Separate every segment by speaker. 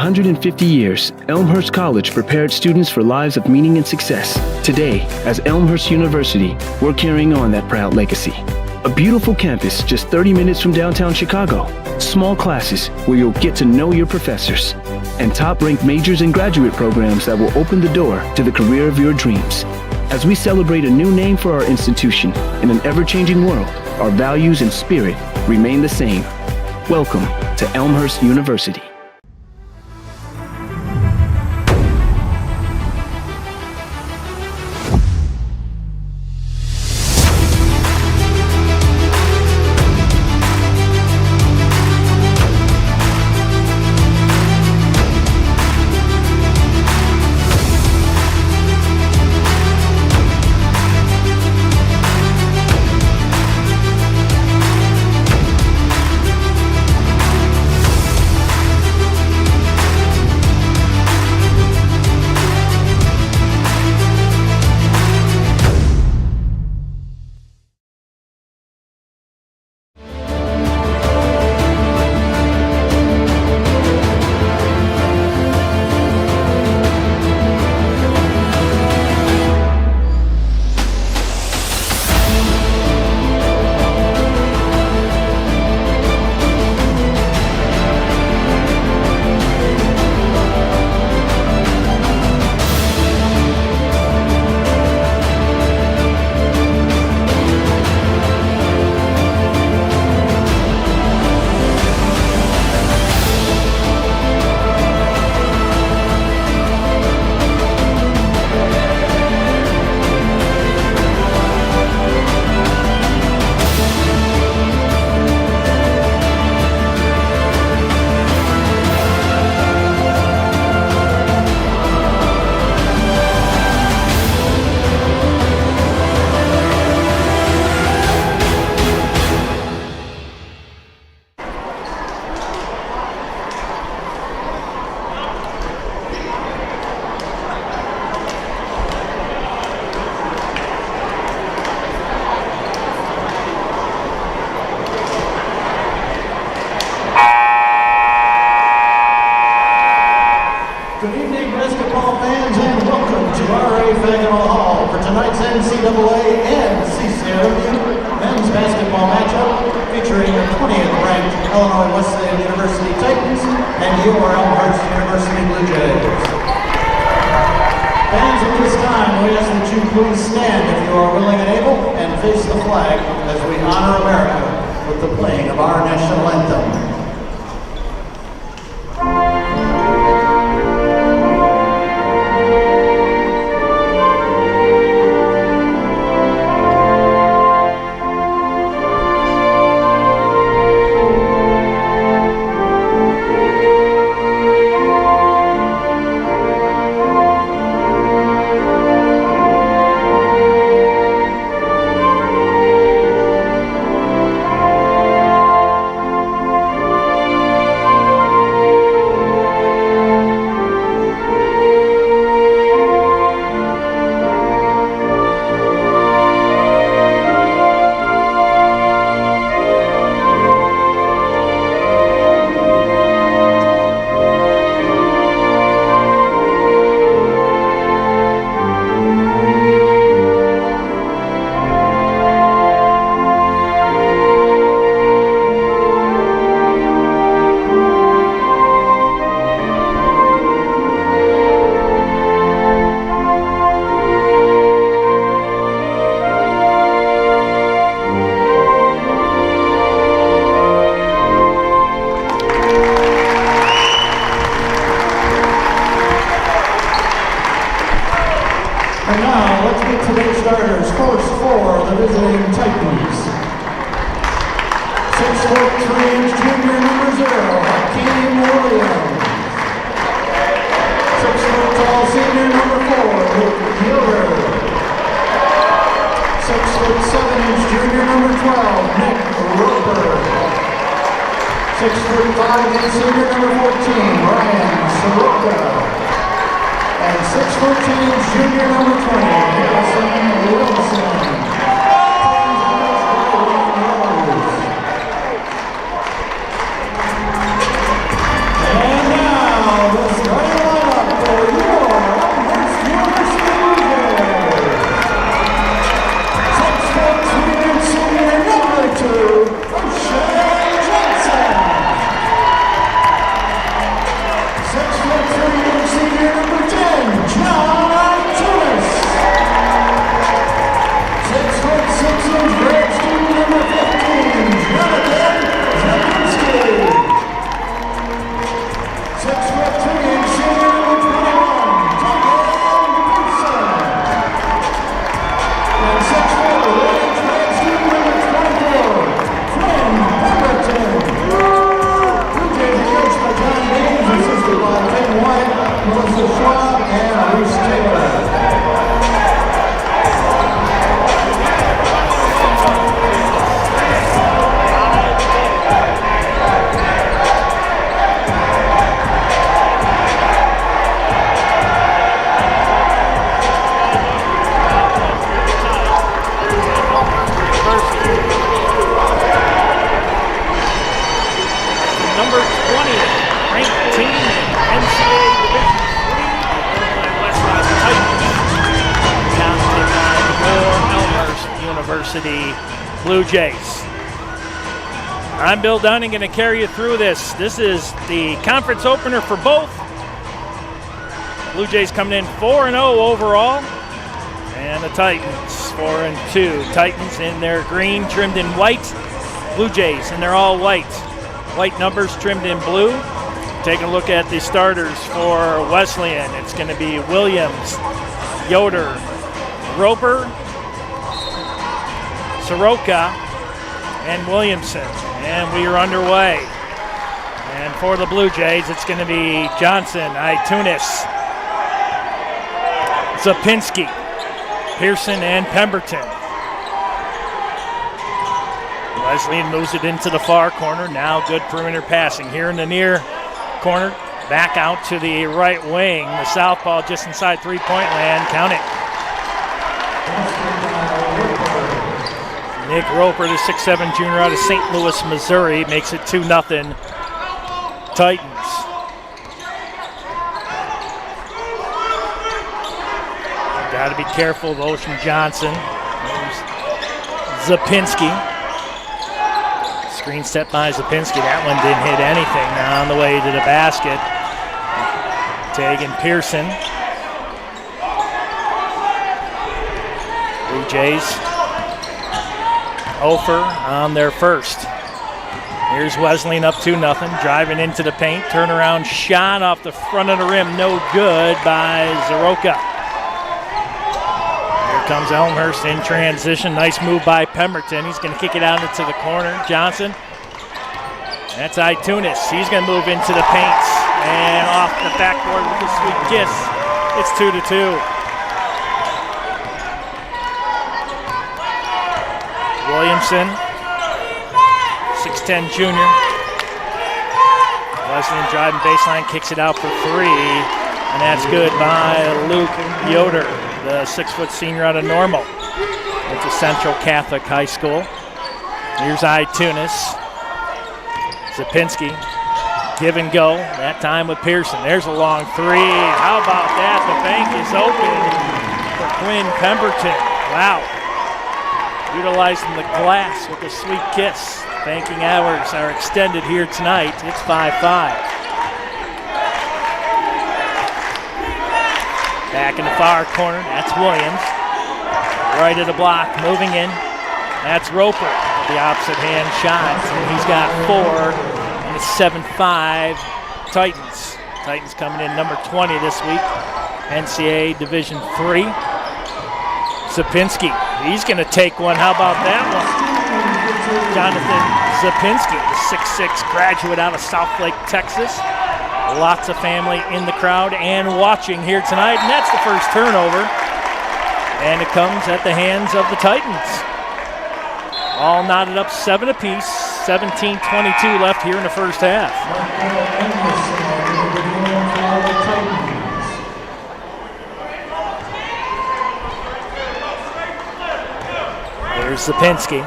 Speaker 1: 150 years, Elmhurst College prepared students for lives of meaning and success. Today, as Elmhurst University, we're carrying on that proud legacy. A beautiful campus just 30 minutes from downtown Chicago. Small classes where you'll get to know your professors. And top-ranked majors and graduate programs that will open the door to the career of your dreams. As we celebrate a new name for our institution in an ever-changing world, our values and spirit remain the same. Welcome to Elmhurst University.
Speaker 2: Good evening, basketball fans, and welcome to RA Fagnall Hall for tonight's NCAA and CCW men's basketball matchup featuring the 20th ranked Illinois Wesleyan University Titans and your Elmhurst University Blue Jays. Fans, at this time, we ask that you please stand if you are willing and able and face the flag as we honor America with the playing of our national anthem. And now, let's meet today's starters. First for the visiting Titans. 6'3" junior number 0, Hakeem Williams. 6'tall senior number 4, Luke Gilbert. 6'7" junior number 12, Nick Roper. 6'5" senior number 14, Ryan Soroka. And 6'14" junior number 20, Harrison Wilson. And now,
Speaker 3: team in NCAA Division III, the Wesleyan Titans, now to take on the Elmhurst University Blue Jays. I'm Bill Dunning, going to carry you through this. This is the conference opener for both. Blue Jays coming in 4-0 overall, and the Titans 4-2. Titans in their green, trimmed in white. Blue Jays, and they're all white. White numbers trimmed in blue. Take a look at the starters for Wesleyan. It's going to be Williams, Yoder, Roper, Soroka, and Williamson. And we are underway. And for the Blue Jays, it's going to be Johnson, Itunis, Zapinski, Pearson, and Pemberton. Wesleyan moves it into the far corner. Now good perimeter passing here in the near corner. Back out to the right wing. The southpaw just inside three-point land. Count it. Nick Roper, the 6'7" junior out of St. Louis, Missouri, makes it 2-0 Titans. Got to be careful of Ocean Johnson. There's Zapinski. Screen set by Zapinski. That one didn't hit anything. Now on the way to the basket. Tegan Pearson. Blue Jays. Ofer on their first. Here's Wesleyan up 2-0. Driving into the paint. Turnaround shot off the front of the rim. No good by Soroka. Comes Elmhurst in transition. Nice move by Pemberton. He's going to kick it out into the corner. Johnson. That's Itunis. He's going to move into the paint. And off the backboard with a sweet kiss. It's 2-2. Williamson. 6'10" junior. Wesleyan driving baseline. Kicks it out for three. And that's good by Luke Yoder, the 6' senior out of Normal. It's a Central Catholic High School. Here's Itunis. Zapinski. Give and go. That time with Pearson. There's a long three. How about that? The bank is open for Quinn Pemberton. Wow. Utilizing the glass with a sweet kiss. Banking hours are extended here tonight. It's 5-5. Back in the far corner, that's Williams. Right of the block, moving in. That's Roper with the opposite hand shot. And he's got 4, and it's 7-5 Titans. Titans coming in number 20 this week. NCAA Division III. Zapinski, he's going to take one. How about that one? Jonathan Zapinski, the 6'6" graduate out of Southlake, Texas. Lots of family in the crowd and watching here tonight, and that's the first turnover. And it comes at the hands of the Titans. All knotted up 7 apiece, 17:22 left here in the first half. There's Zapinski.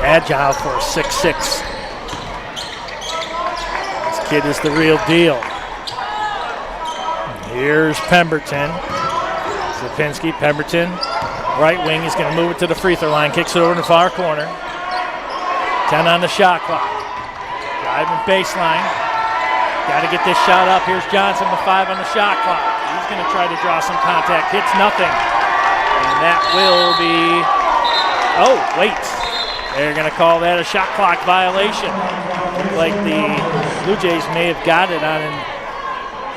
Speaker 3: Agile for a 6'6". Kid is the real deal. Here's Pemberton. Zapinski, Pemberton. Right wing, he's going to move it to the free throw line. Kicks it over in the far corner. 10 on the shot clock. Driving baseline. Got to get this shot up. Here's Johnson with 5 on the shot clock. He's going to try to draw some contact. Hits nothing. And that will be... Oh, wait. They're going to call that a shot clock violation. Like the Blue Jays may have got it on an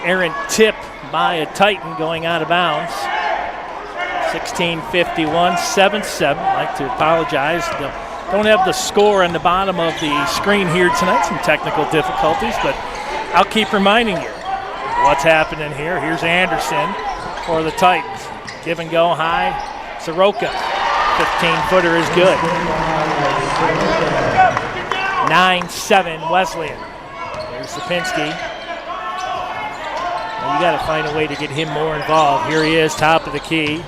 Speaker 3: errant tip by a Titan going out of bounds. 16:51, 7-7. I'd like to apologize. Don't have the score on the bottom of the screen here tonight. Some technical difficulties, but I'll keep reminding you what's happening here. Here's Anderson for the Titans. Give and go high. Soroka. 15-footer is good. 9-7 Wesleyan. There's Zapinski. Well, you got to find a way to get him more involved. Here he is, top of the key.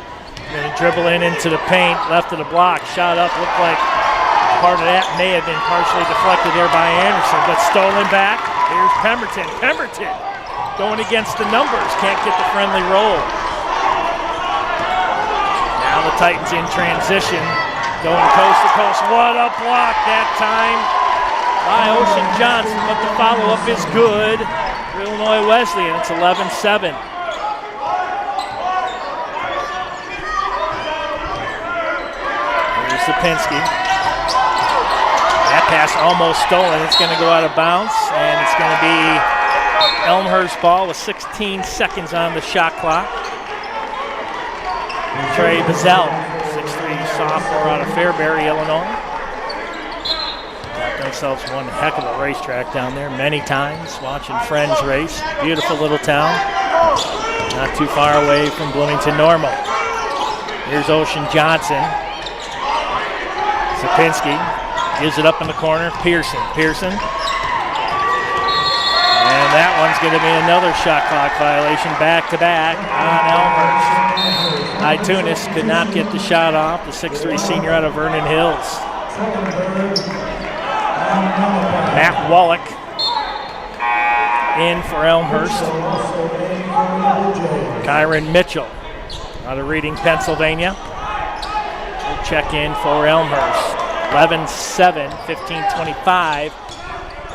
Speaker 3: Going to dribble in into the paint, left of the block. Shot up, looked like part of that may have been partially deflected there by Anderson, but stolen back. Here's Pemberton. Pemberton going against the numbers. Can't get the friendly roll. Now the Titans in transition. Going coast to coast. What a block that time by Ocean Johnson. But the follow-up is good for Illinois Wesleyan. It's 11-7. Sapinski. That pass almost stolen. It's going to go out of bounds, and it's going to be Elmhurst ball with 16 seconds on the shot clock. Trey Bazell, 6'3", sophomore out of Fairbury, Illinois. Got themselves one heck of a racetrack down there many times, watching friends race. Beautiful little town. Not too far away from Bloomington Normal. Here's Ocean Johnson. Sapinski gives it up in the corner. Pearson. And that one's going to be another shot clock violation back-to-back on Elmhurst. Itunis could not get the shot off. The 6'3" senior out of Vernon Hills. Matt Wallach in for Elmhurst. Kyron Mitchell out of Reading, Pennsylvania. Check in for Elmhurst. 11-7, 15:25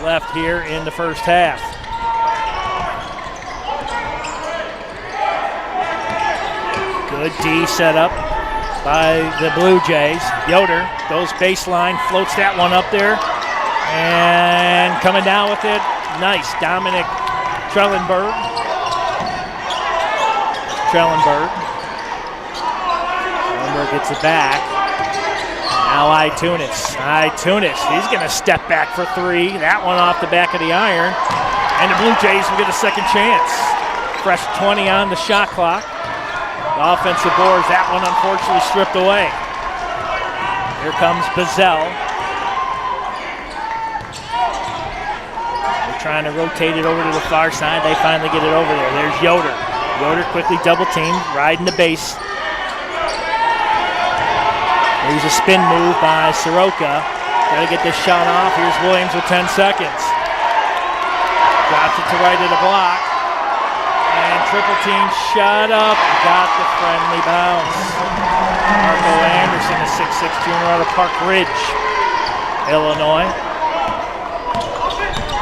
Speaker 3: left here in the first half. Good D setup by the Blue Jays. Yoder goes baseline, floats that one up there, and coming down with it, nice. Dominic Trellenberg. Trellenberg gets it back. Now Itunis, he's going to step back for three. That one off the back of the iron. And the Blue Jays will get a second chance. Fresh 20 on the shot clock. The offensive boards, that one unfortunately stripped away. Here comes Bazell. They're trying to rotate it over to the far side. They finally get it over there. There's Yoder. Yoder quickly double teamed, riding the base. Here's a spin move by Soroka. Got to get this shot off. Here's Williams with 10 seconds. Drops it to right of the block. And triple team shot up. Got the friendly bounce. Marco Anderson, a 6'6" junior out of Park Ridge, Illinois.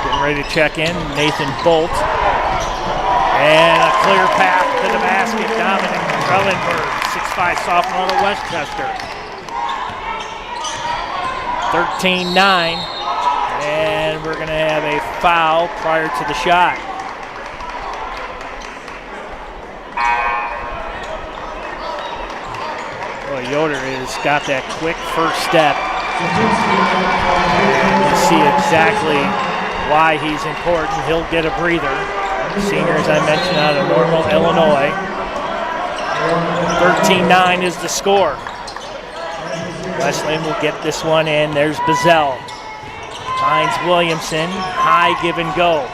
Speaker 3: Getting ready to check in. Nathan Bolt. And a clear path to the basket. Dominic Trellenberg, 6'5" sophomore out of Westchester. 13-9, and we're going to have a foul prior to the shot. Boy, Yoder has got that quick first step. You see exactly why he's important. He'll get a breather. Senior, as I mentioned, out of Normal, Illinois. 13-9 is the score. Wesleyan will get this one in. There's Bazell. Finds Williamson. High give and go.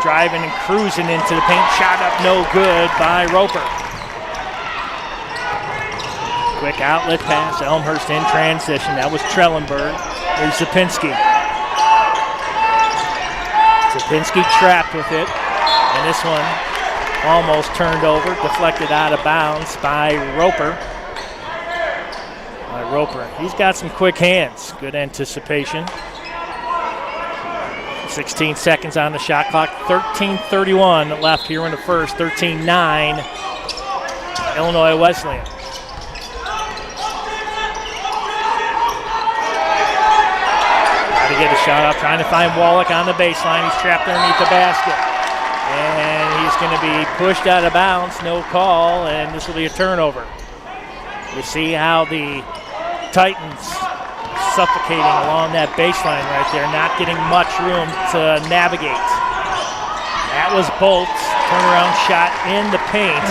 Speaker 3: Driving and cruising into the paint. Shot up no good by Roper. Quick outlet pass. Elmhurst in transition. That was Trellenberg. There's Sapinski. Sapinski trapped with it. And this one almost turned over. Deflected out of bounds by Roper. He's got some quick hands. Good anticipation. 16 seconds on the shot clock. 13:31 left here in the first. 13-9, Illinois Wesleyan. Trying to get a shot up. Trying to find Wallach on the baseline. He's trapped underneath the basket. And he's going to be pushed out of bounds. No call. And this will be a turnover. You see how the Titans suffocating along that baseline right there, not getting much room to navigate. That was Bolt's turnaround shot in the paint.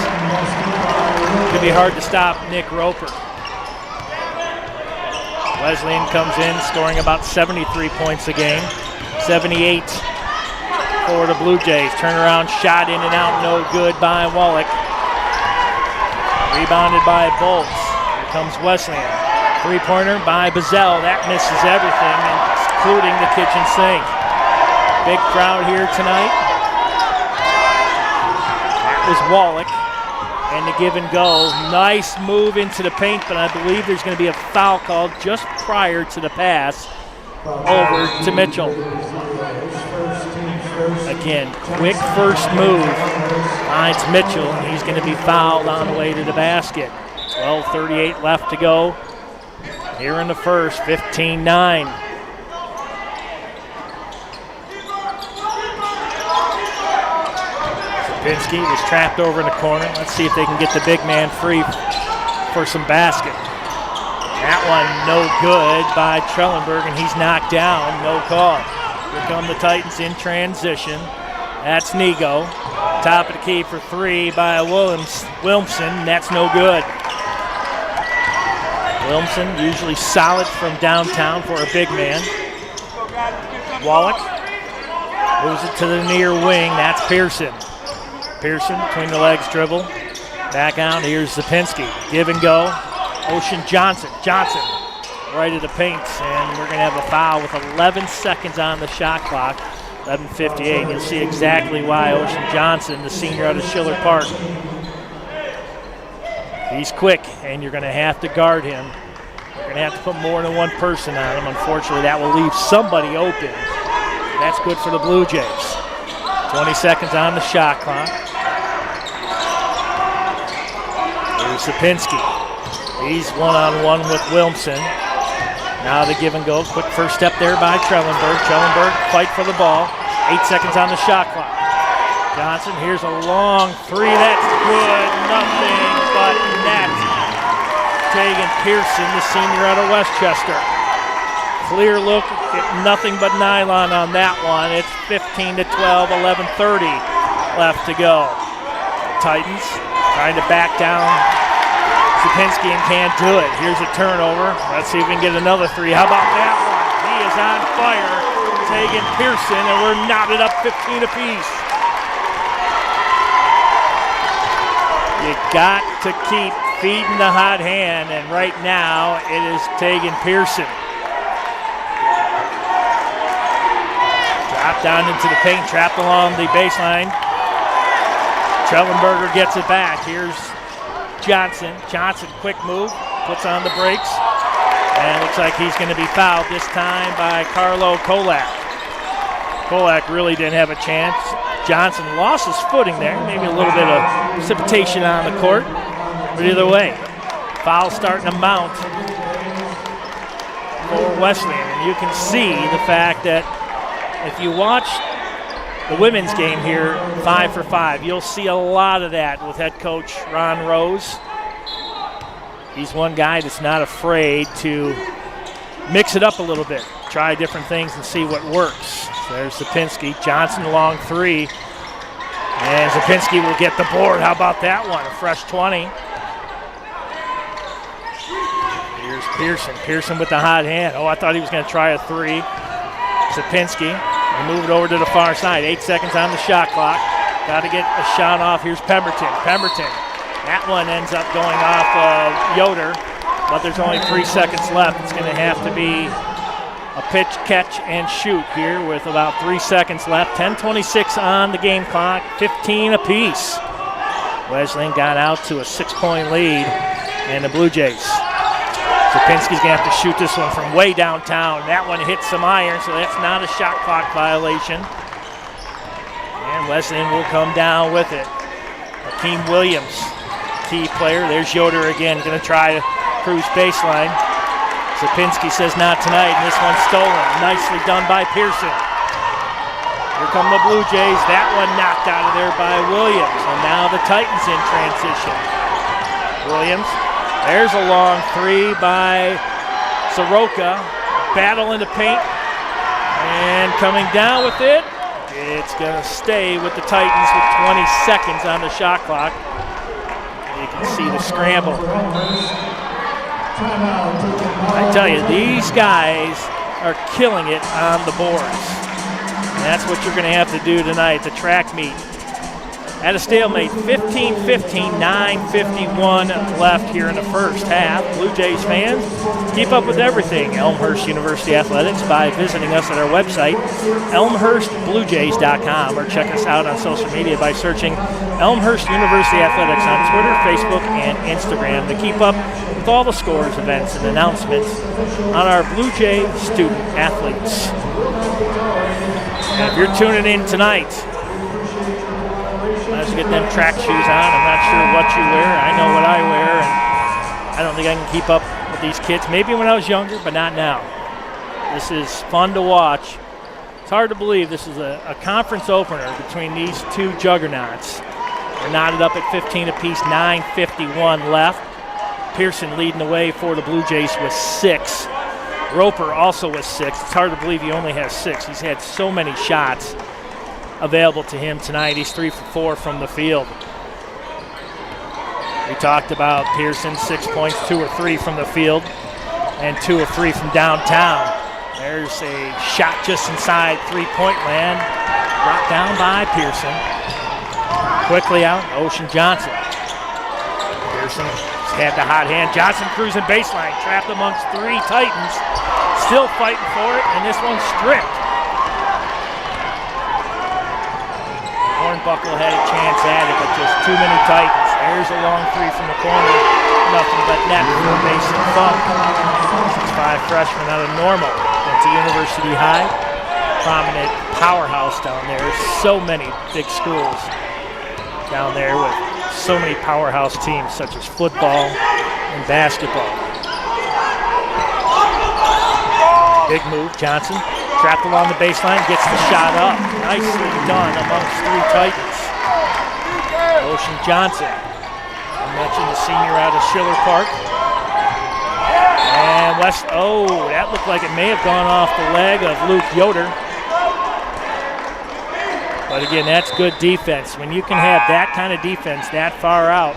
Speaker 3: Could be hard to stop Nick Roper. Wesleyan comes in scoring about 73 points a game, 78 for the Blue Jays. Turnaround shot in and out, no good by Wallach. Rebounded by Bolt. Here comes Wesleyan. Three-pointer by Bazell. That misses everything, including the kitchen sink. big crowd here tonight. That was Wallach. And the give and go. Nice move into the paint, but I believe there's going to be a foul called just prior to the pass over to Mitchell. Again, quick first move finds Mitchell, and he's going to be fouled on the way to the basket. 12:38 left to go here in the first, 15-9. Sapinski was trapped over in the corner. Let's see if they can get the big man free for some basket. That one no good by Trellenberg, and he's knocked down, no call. Here come the Titans in transition. That's Nego. Top of the key for three by Wilmson. That's no good. Wilmson usually solid from downtown for a big man. Wallach moves it to the near wing. That's Pearson. Pearson between the legs dribble. Back out. Here's Zapinski. Give and go. Ocean Johnson. Johnson right at the paint, and we're going to have a foul with 11 seconds on the shot clock. 11:58. You'll see exactly why Ocean Johnson, the senior out of Schiller Park. He's quick, and you're going to have to guard him. You're going to have to put more than one person on him. Unfortunately, that will leave somebody open. That's good for the Blue Jays. 20 seconds on the shot clock. Here's Sapinski. He's one-on-one with Wilmson. Now the give and go. Quick first step there by Trellenberg. Trellenberg fight for the ball. 8 seconds on the shot clock. Johnson, here's a long three. That's good. Nothing but net. Tegan Pearson, the senior out of Westchester. Clear look. Nothing but nylon on that one. It's 15-12, 11:30 left to go. Titans trying to back down Sapinski and can't do it. Here's a turnover. Let's see if we can get another three. How about that one? He is on fire. Tegan Pearson, and we're knotted up 15 apiece. You got to keep feeding the hot hand, and right now it is Tegan Pearson. Drop down into the paint, trapped along the baseline. Trellenberger gets it back. Here's Johnson. Johnson, quick move, puts on the brakes, and looks like he's going to be fouled this time by Carlo Kolak. Kolak really didn't have a chance. Johnson lost his footing there, maybe a little bit of precipitation on the court, but either way, foul starting to mount for Wesleyan, and you can see the fact that if you watch the women's game here, 5 for 5, you'll see a lot of that with head coach Ron Rose. He's one guy that's not afraid to mix it up a little bit, try different things and see what works. So there's Sapinski. Johnson long three. And Sapinski will get the board. How about that one? A fresh 20. Here's Pearson. Pearson with the hot hand. Oh, I thought he was going to try a three. Sapinski. They move it over to the far side. 8 seconds on the shot clock. Got to get a shot off. Here's Pemberton. Pemberton. That one ends up going off of Yoder, but there's only 3 seconds left. It's going to have to be a pitch, catch, and shoot here with about 3 seconds left. 10:26 on the game clock, 15 apiece. Wesleyan got out to a 6-point lead, and the Blue Jays. Sapinski's going to have to shoot this one from way downtown. That one hits some iron, so that's not a shot clock violation. And Wesleyan will come down with it. Akeem Williams, key player. There's Yoder again, going to try to cruise baseline. Sapinski says not tonight, and this one's stolen. Nicely done by Pearson. Here come the Blue Jays. That one knocked out of there by Williams. And now the Titans in transition. Williams. There's a long three by Soroka. Battle in the paint. And coming down with it. It's going to stay with the Titans with 20 seconds on the shot clock. You can see the scramble. I tell you, these guys are killing it on the boards. And that's what you're going to have to do tonight. It's a track meet. at a stalemate, 15-15, 9:51 left here in the first half. Blue Jays fans, keep up with everything Elmhurst University Athletics by visiting us at our website, elmhurstbluejays.com, or check us out on social media by searching Elmhurst University Athletics on Twitter, Facebook, and Instagram to keep up with all the scores, events, and announcements on our Blue Jay student athletes. And if you're tuning in tonight, let's get them track shoes on. I'm not sure what you wear. I know what I wear, and I don't think I can keep up with these kids. Maybe when I was younger, but not now. This is fun to watch. It's hard to believe this is a conference opener between these two juggernauts. They're knotted up at 15 apiece, 9:51 left. Pearson leading the way for the Blue Jays with 6. Roper also with 6. It's hard to believe he only has 6. He's had so many shots available to him tonight. He's 3 for 4 from the field. We talked about Pearson, 6 points, 2 or 3 from the field, and 2 or 3 from downtown. There's a shot just inside three-point land, brought down by Pearson. Quickly out, Ocean Johnson. Pearson had the hot hand. Johnson cruising baseline, trapped amongst 3 Titans, still fighting for it, and this one's stripped. Hornbuckle had a chance at it, but just too many Titans. There's a long 3 from the corner. Nothing but net for Mason Funk. 6'5" freshman out of Normal. Went to University High. Prominent powerhouse down there. So many big schools down there with so many powerhouse teams such as football and basketball. Big move, Johnson. Trapped along the baseline, gets the shot up. Nicely done amongst 3 Titans. Ocean Johnson. I mentioned the senior out of Schiller Park. And that looked like it may have gone off the leg of Luke Yoder. But again, that's good defense. When you can have that kind of defense that far out,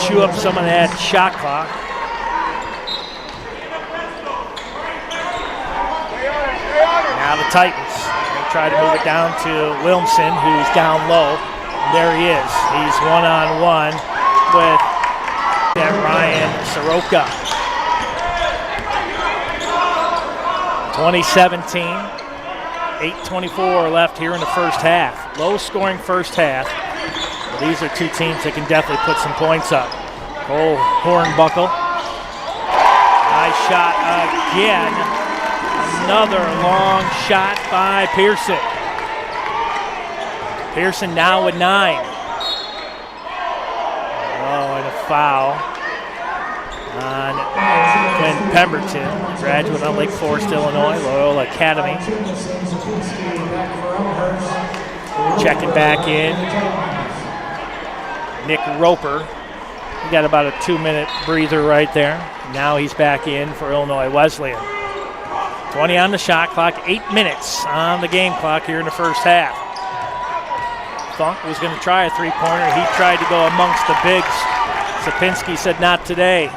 Speaker 3: chew up some of that shot clock. Now the Titans going to try to move it down to Wilmson, who's down low. And there he is. He's one-on-one with Ryan Soroka. 2017, 8:24 left here in the first half. Low-scoring first half. But these are 2 teams that can definitely put some points up. Cole Hornbuckle. Nice shot again. Another long shot by Pearson. Pearson now with 9. Oh, and a foul on Quinn Pemberton, graduate of Lake Forest, Illinois, Loyola Academy. Checking back in, Nick Roper. He got about a 2-minute breather right there. Now he's back in for Illinois Wesleyan. 20 on the shot clock, 8 minutes on the game clock here in the first half. Funk was going to try a 3-pointer. He tried to go amongst the bigs. Sapinski said not today.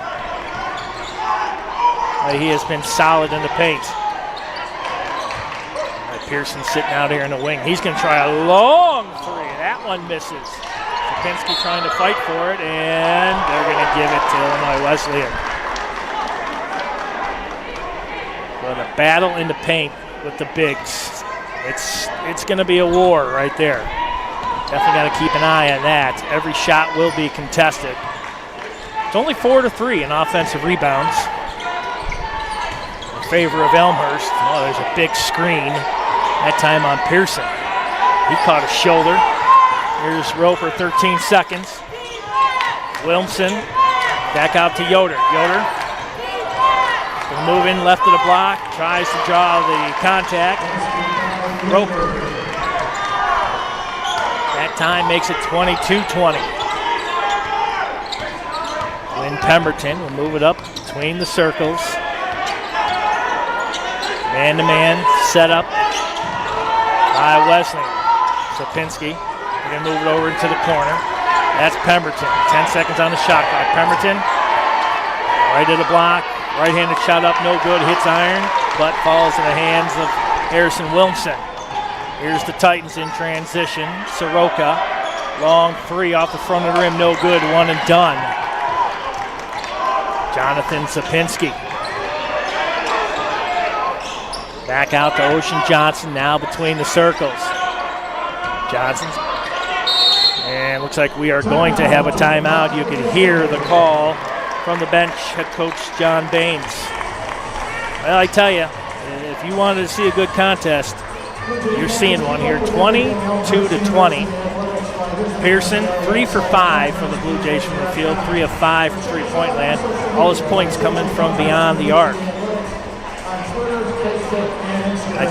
Speaker 3: He has been solid in the paint. Pearson sitting out here in the wing. He's going to try a long 3. That one misses. Sapinski trying to fight for it, and they're going to give it to Illinois Wesleyan. But a battle in the paint with the bigs. It's going to be a war right there. Definitely got to keep an eye on that. Every shot will be contested. It's only 4-3 in offensive rebounds in favor of Elmhurst. Oh, there's a big screen, that time on Pearson. He caught a shoulder. Here's Roper, 13 seconds. Wilmson, back out to Yoder. Yoder, moving left of the block, tries to draw the contact. Roper, that time makes it 22-20. Quinn Pemberton will move it up between the circles. Man-to-man setup by Wesleyan. Sapinski, they're going to move it over into the corner. That's Pemberton. 10 seconds on the shot clock. Pemberton, right to the block. Right-handed shot up, no good. Hits iron, but falls in the hands of Harrison Wilmson. Here's the Titans in transition. Soroka, long three off the front of the rim, no good, one and done. Jonathan Sapinski. Back out to Ocean Johnson, now between the circles. Johnson's, and looks like we are going to have a timeout. You can hear the call from the bench, head coach John Baines. Well, I tell you, if you wanted to see a good contest, you're seeing one here, 22-20. Pearson, 3 for 5 from the Blue Jays from the field, 3 of 5 from three-point land. All his points coming from beyond the arc.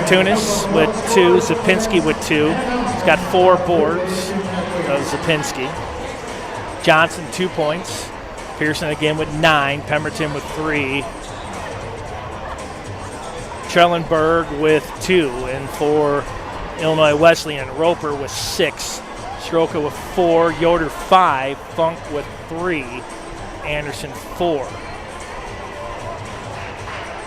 Speaker 3: Tunis with 2, Zapinski with 2. He's got 4 boards of Zapinski. Johnson, 2 points. Pearson again with 9. Pemberton with 3. Trellenberg with 2. And for Illinois Wesleyan, Roper with 6. Soroka with 4. Yoder 5. Funk with 3. Anderson 4.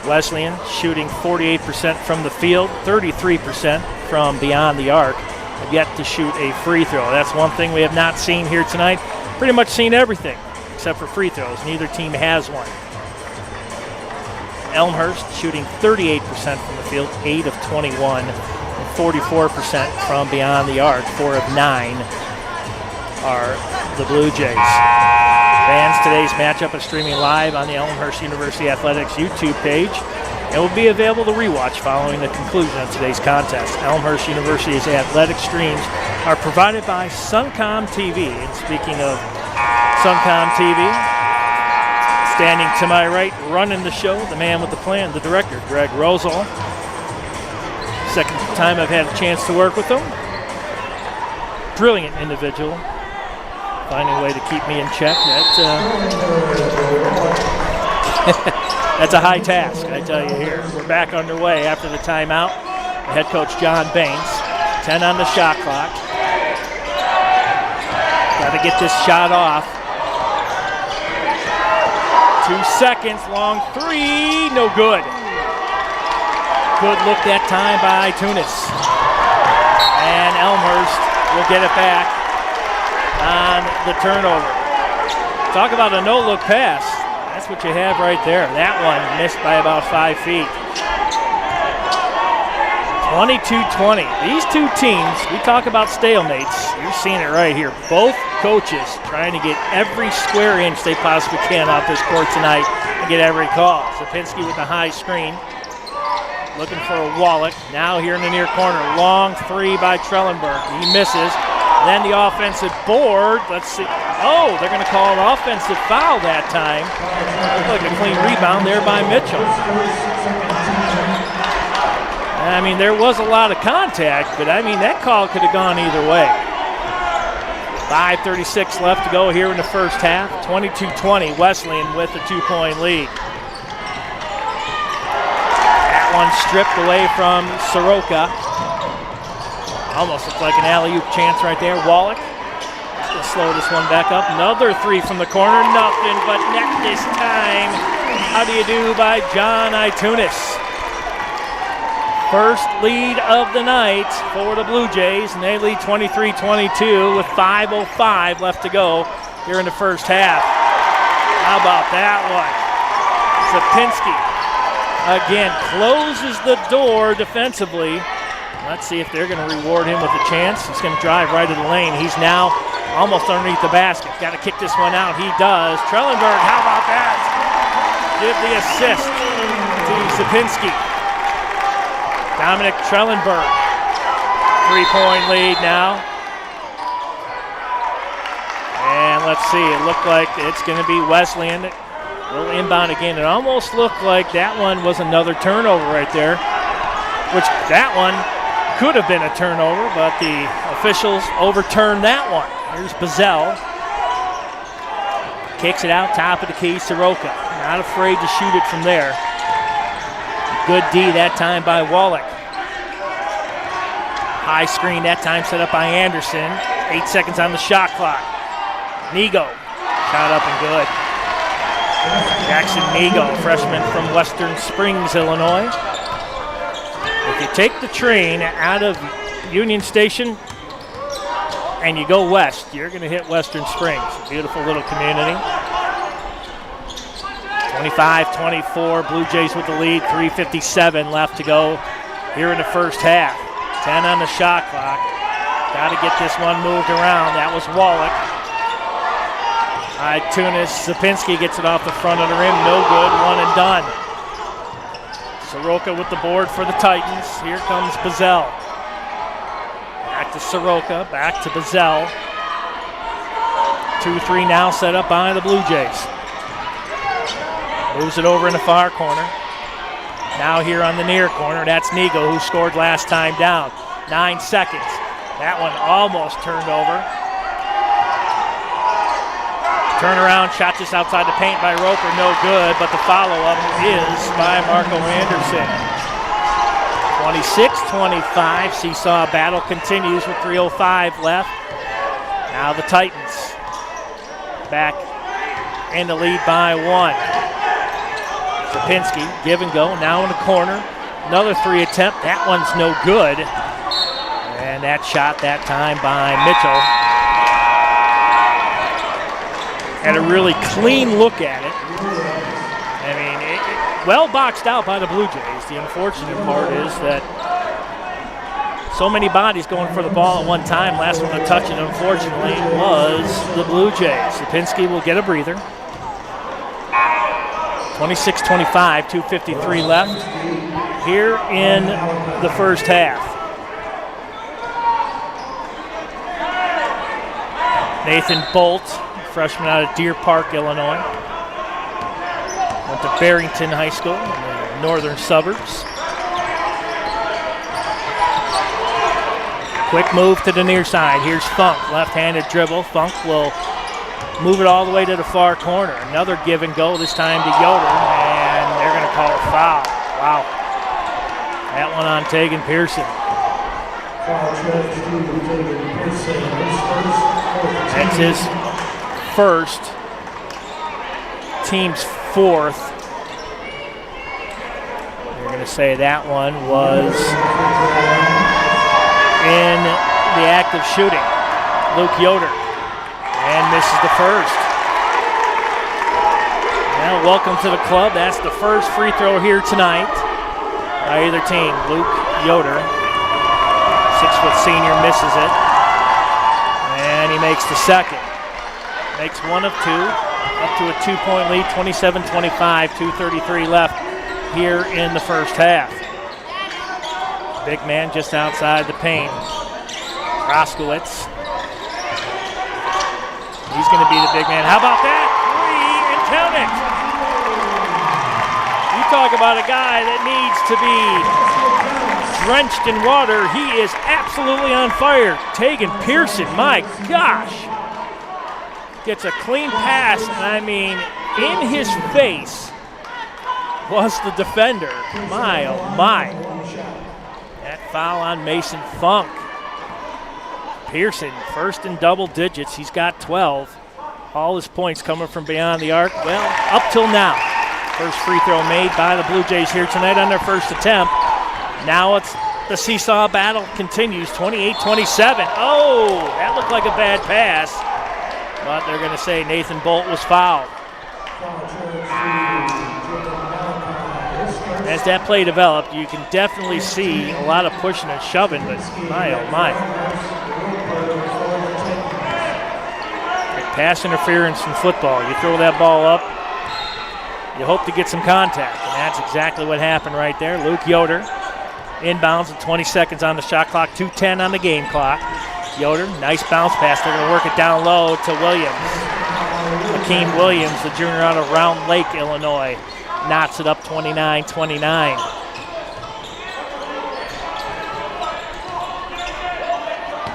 Speaker 3: Wesleyan shooting 48% from the field, 33% from beyond the arc. Have yet to shoot a free throw. That's one thing we have not seen here tonight. Pretty much seen everything except for free throws. Neither team has one. Elmhurst shooting 38% from the field, 8 of 21, and 44% from beyond the arc. 4 of 9 are the Blue Jays. Fans, today's matchup is streaming live on the Elmhurst University Athletics YouTube page and will be available to rewatch following the conclusion of today's contest. Elmhurst University's athletic streams are provided by Suncom TV. And speaking of Suncom TV, standing to my right, running the show, the man with the plan, the director, Greg Rosal. Second time I've had a chance to work with him. Brilliant individual. Finding a way to keep me in check. That's a high task, I tell you here. We're back underway after the timeout. The head coach John Baines, 10 on the shot clock. Got to get this shot off. 2 seconds, long three, no good. Good look that time by Tunis. And Elmhurst will get it back on the turnover. Talk about a no-look pass. That's what you have right there. That one missed by about 5 feet. 22-20. These two teams, we talk about stalemates. You're seeing it right here. Both coaches trying to get every square inch they possibly can off this court tonight and get every call. Zapinski with the high screen. Looking for a Wallach. Now here in the near corner. Long three by Trellenberg. He misses. Then the offensive board. Let's see. Oh, they're going to call an offensive foul that time. Looked like a clean rebound there by Mitchell. I mean, there was a lot of contact, but I mean, that call could have gone either way. 5:36 left to go here in the first half. 22-20, Wesleyan with a 2-point lead. That one stripped away from Soroka. Almost looked like an alley-oop chance right there. Wallach going to slow this one back up. Another three from the corner. Nothing but net this time. How do you do by John Itunis? First lead of the night for the Blue Jays, and they lead 23-22 with 5:05 left to go here in the first half. How about that one? Zapinski again closes the door defensively. Let's see if they're going to reward him with a chance. He's going to drive right to the lane. He's now almost underneath the basket. Got to kick this one out. He does. Trellenberg, how about that? Give the assist to Zapinski. Dominic Trellenberg, 3-point lead now. And let's see, it looked like it's going to be Wesleyan. Will inbound again. It almost looked like that one was another turnover right there, which that one could have been a turnover, but the officials overturned that one. Here's Bazell. Kicks it out, top of the key, Soroka. Not afraid to shoot it from there. Good D that time by Wallach. High screen that time set up by Anderson. 8 seconds on the shot clock. Nego, shot up and good. Jackson Nego, freshman from Western Springs, Illinois. If you take the train out of Union Station and you go west, you're going to hit Western Springs, a beautiful little community. 25-24, Blue Jays with the lead, 3:57 left to go here in the first half. 10 on the shot clock. Got to get this one moved around. That was Wallach. Tunis Zapinski gets it off the front of the rim. No good, one and done. Soroka with the board for the Titans. Here comes Bazell. Back to Soroka, back to Bazell. 2-3 now set up by the Blue Jays. Moves it over in the far corner. Now here on the near corner, that's Nigo, who scored last time down. 9 seconds. That one almost turned over. Turnaround shot just outside the paint by Roper, no good, but the follow-up is by Marco Anderson. 26-25, seesaw battle continues with 3:05 left. Now the Titans back in the lead by 1. Sapinski, give and go, now in the corner. Another 3 attempt, that one's no good. And that shot that time by Mitchell. Had a really clean look at it. I mean, well boxed out by the Blue Jays. The unfortunate part is that so many bodies going for the ball at one time. Last one to touch it, unfortunately, was the Blue Jays. Sapinski will get a breather. 26-25, 2:53 left here in the first half. Nathan Bolt, freshman out of Deer Park, Illinois. Went to Barrington High School in the northern suburbs. Quick move to the near side. Here's Funk, left-handed dribble. Funk will move it all the way to the far corner. Another give and go, this time to Yoder, and they're going to call a foul. Wow. That one on Tegan Pearson. That's his first, team's fourth. They're going to say that one was in the act of shooting. Luke Yoder. And misses the first. Well, welcome to the club. That's the first free throw here tonight by either team. Luke Yoder, 6-foot senior, misses it. And he makes the second. Makes one of two, up to a 2-point lead, 27-25, 2:33 left here in the first half. Big man just outside the paint. Roskowitz. He's going to be the big man. How about that? 3 and count it. You talk about a guy that needs to be drenched in water. He is absolutely on fire. Tegan Pearson, my gosh. Gets a clean pass, and I mean, in his face was the defender. My, oh my. That foul on Mason Funk. Pearson, first in double digits. He's got 12. All his points coming from beyond the arc. Well, up till now. First free throw made by the Blue Jays here tonight on their first attempt. Now it's the seesaw battle continues, 28-27. Oh, that looked like a bad pass. But they're going to say Nathan Bolt was fouled. As that play developed, you can definitely see a lot of pushing and shoving, but my, oh my. Pass interference in football. You throw that ball up, you hope to get some contact, and that's exactly what happened right there. Luke Yoder inbounds with 20 seconds on the shot clock, 2:10 on the game clock. Yoder, nice bounce pass. They're going to work it down low to Williams. Akeem Williams, the junior out of Round Lake, Illinois, knots it up 29-29.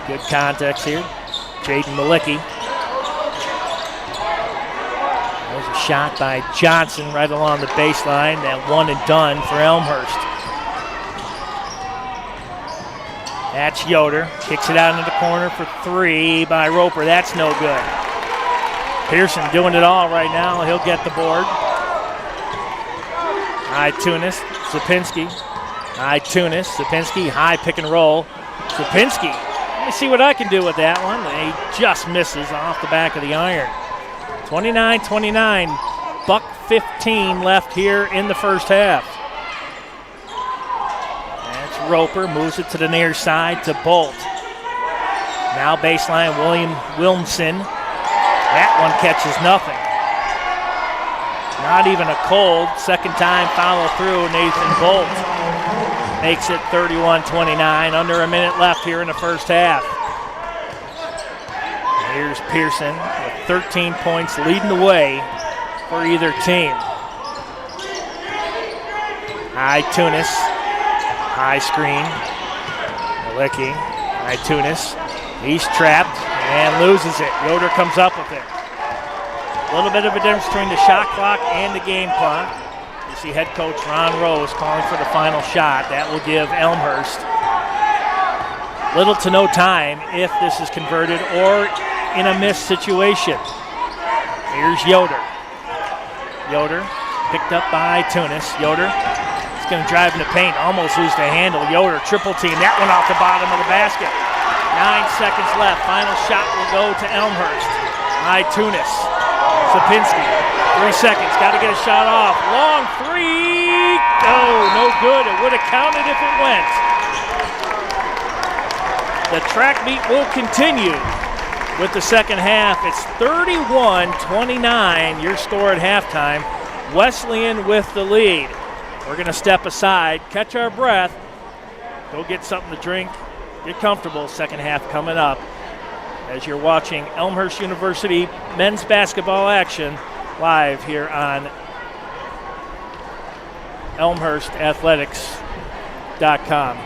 Speaker 3: Good context here. Jaden Malicki. There's a shot by Johnson right along the baseline. That one and done for Elmhurst. That's Yoder. Kicks it out into the corner for 3 by Roper. That's no good. Pearson doing it all right now. He'll get the board. Tunis, Sapinski. Sapinski, high pick and roll. Sapinski, let me see what I can do with that one. And he just misses off the back of the iron. 29-29, buck 15 left here in the first half. That's Roper, moves it to the near side to Bolt. Now baseline, Williamson. That one catches nothing. Not even a cold. Second time follow through, Nathan Bolt makes it 31-29. Under a minute left here in the first half. Here's Pearson with 13 points leading the way for either team. High Tunis, high screen. Malicki, high Tunis. He's trapped and loses it. Yoder comes up with it. A little bit of a difference between the shot clock and the game clock. You see head coach Ron Rose calling for the final shot. That will give Elmhurst little to no time if this is converted or in a missed situation. Here's Yoder. Yoder picked up by Tunis. Yoder is going to drive in the paint, almost lose the handle. Yoder triple team. That one off the bottom of the basket. 9 seconds left. Final shot will go to Elmhurst. By Tunis. Sapinski. 3 seconds. Got to get a shot off. Long three. Oh, no good. It would have counted if it went. The track meet will continue with the second half. It's 31-29, your score at halftime. Wesleyan with the lead. We're going to step aside, catch our breath, go get something to drink, get comfortable. Second half coming up as you're watching Elmhurst University men's basketball action live here on elmhurstathletics.com.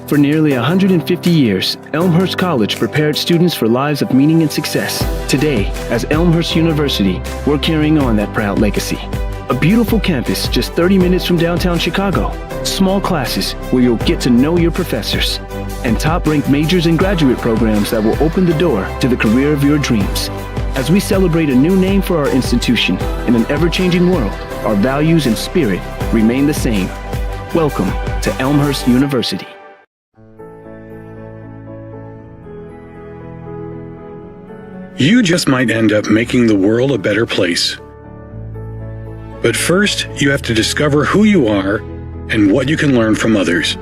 Speaker 1: For nearly 150 years, Elmhurst College prepared students for lives of meaning and success. Today, as Elmhurst University, we're carrying on that proud legacy. A beautiful campus just 30 minutes from downtown Chicago. Small classes where you'll get to know your professors. And top-ranked majors and graduate programs that will open the door to the career of your dreams. As we celebrate a new name for our institution in an ever-changing world, our values and spirit remain the same. Welcome to Elmhurst University.
Speaker 4: You just might end up making the world a better place. But first, you have to discover who you are and what you can learn from others.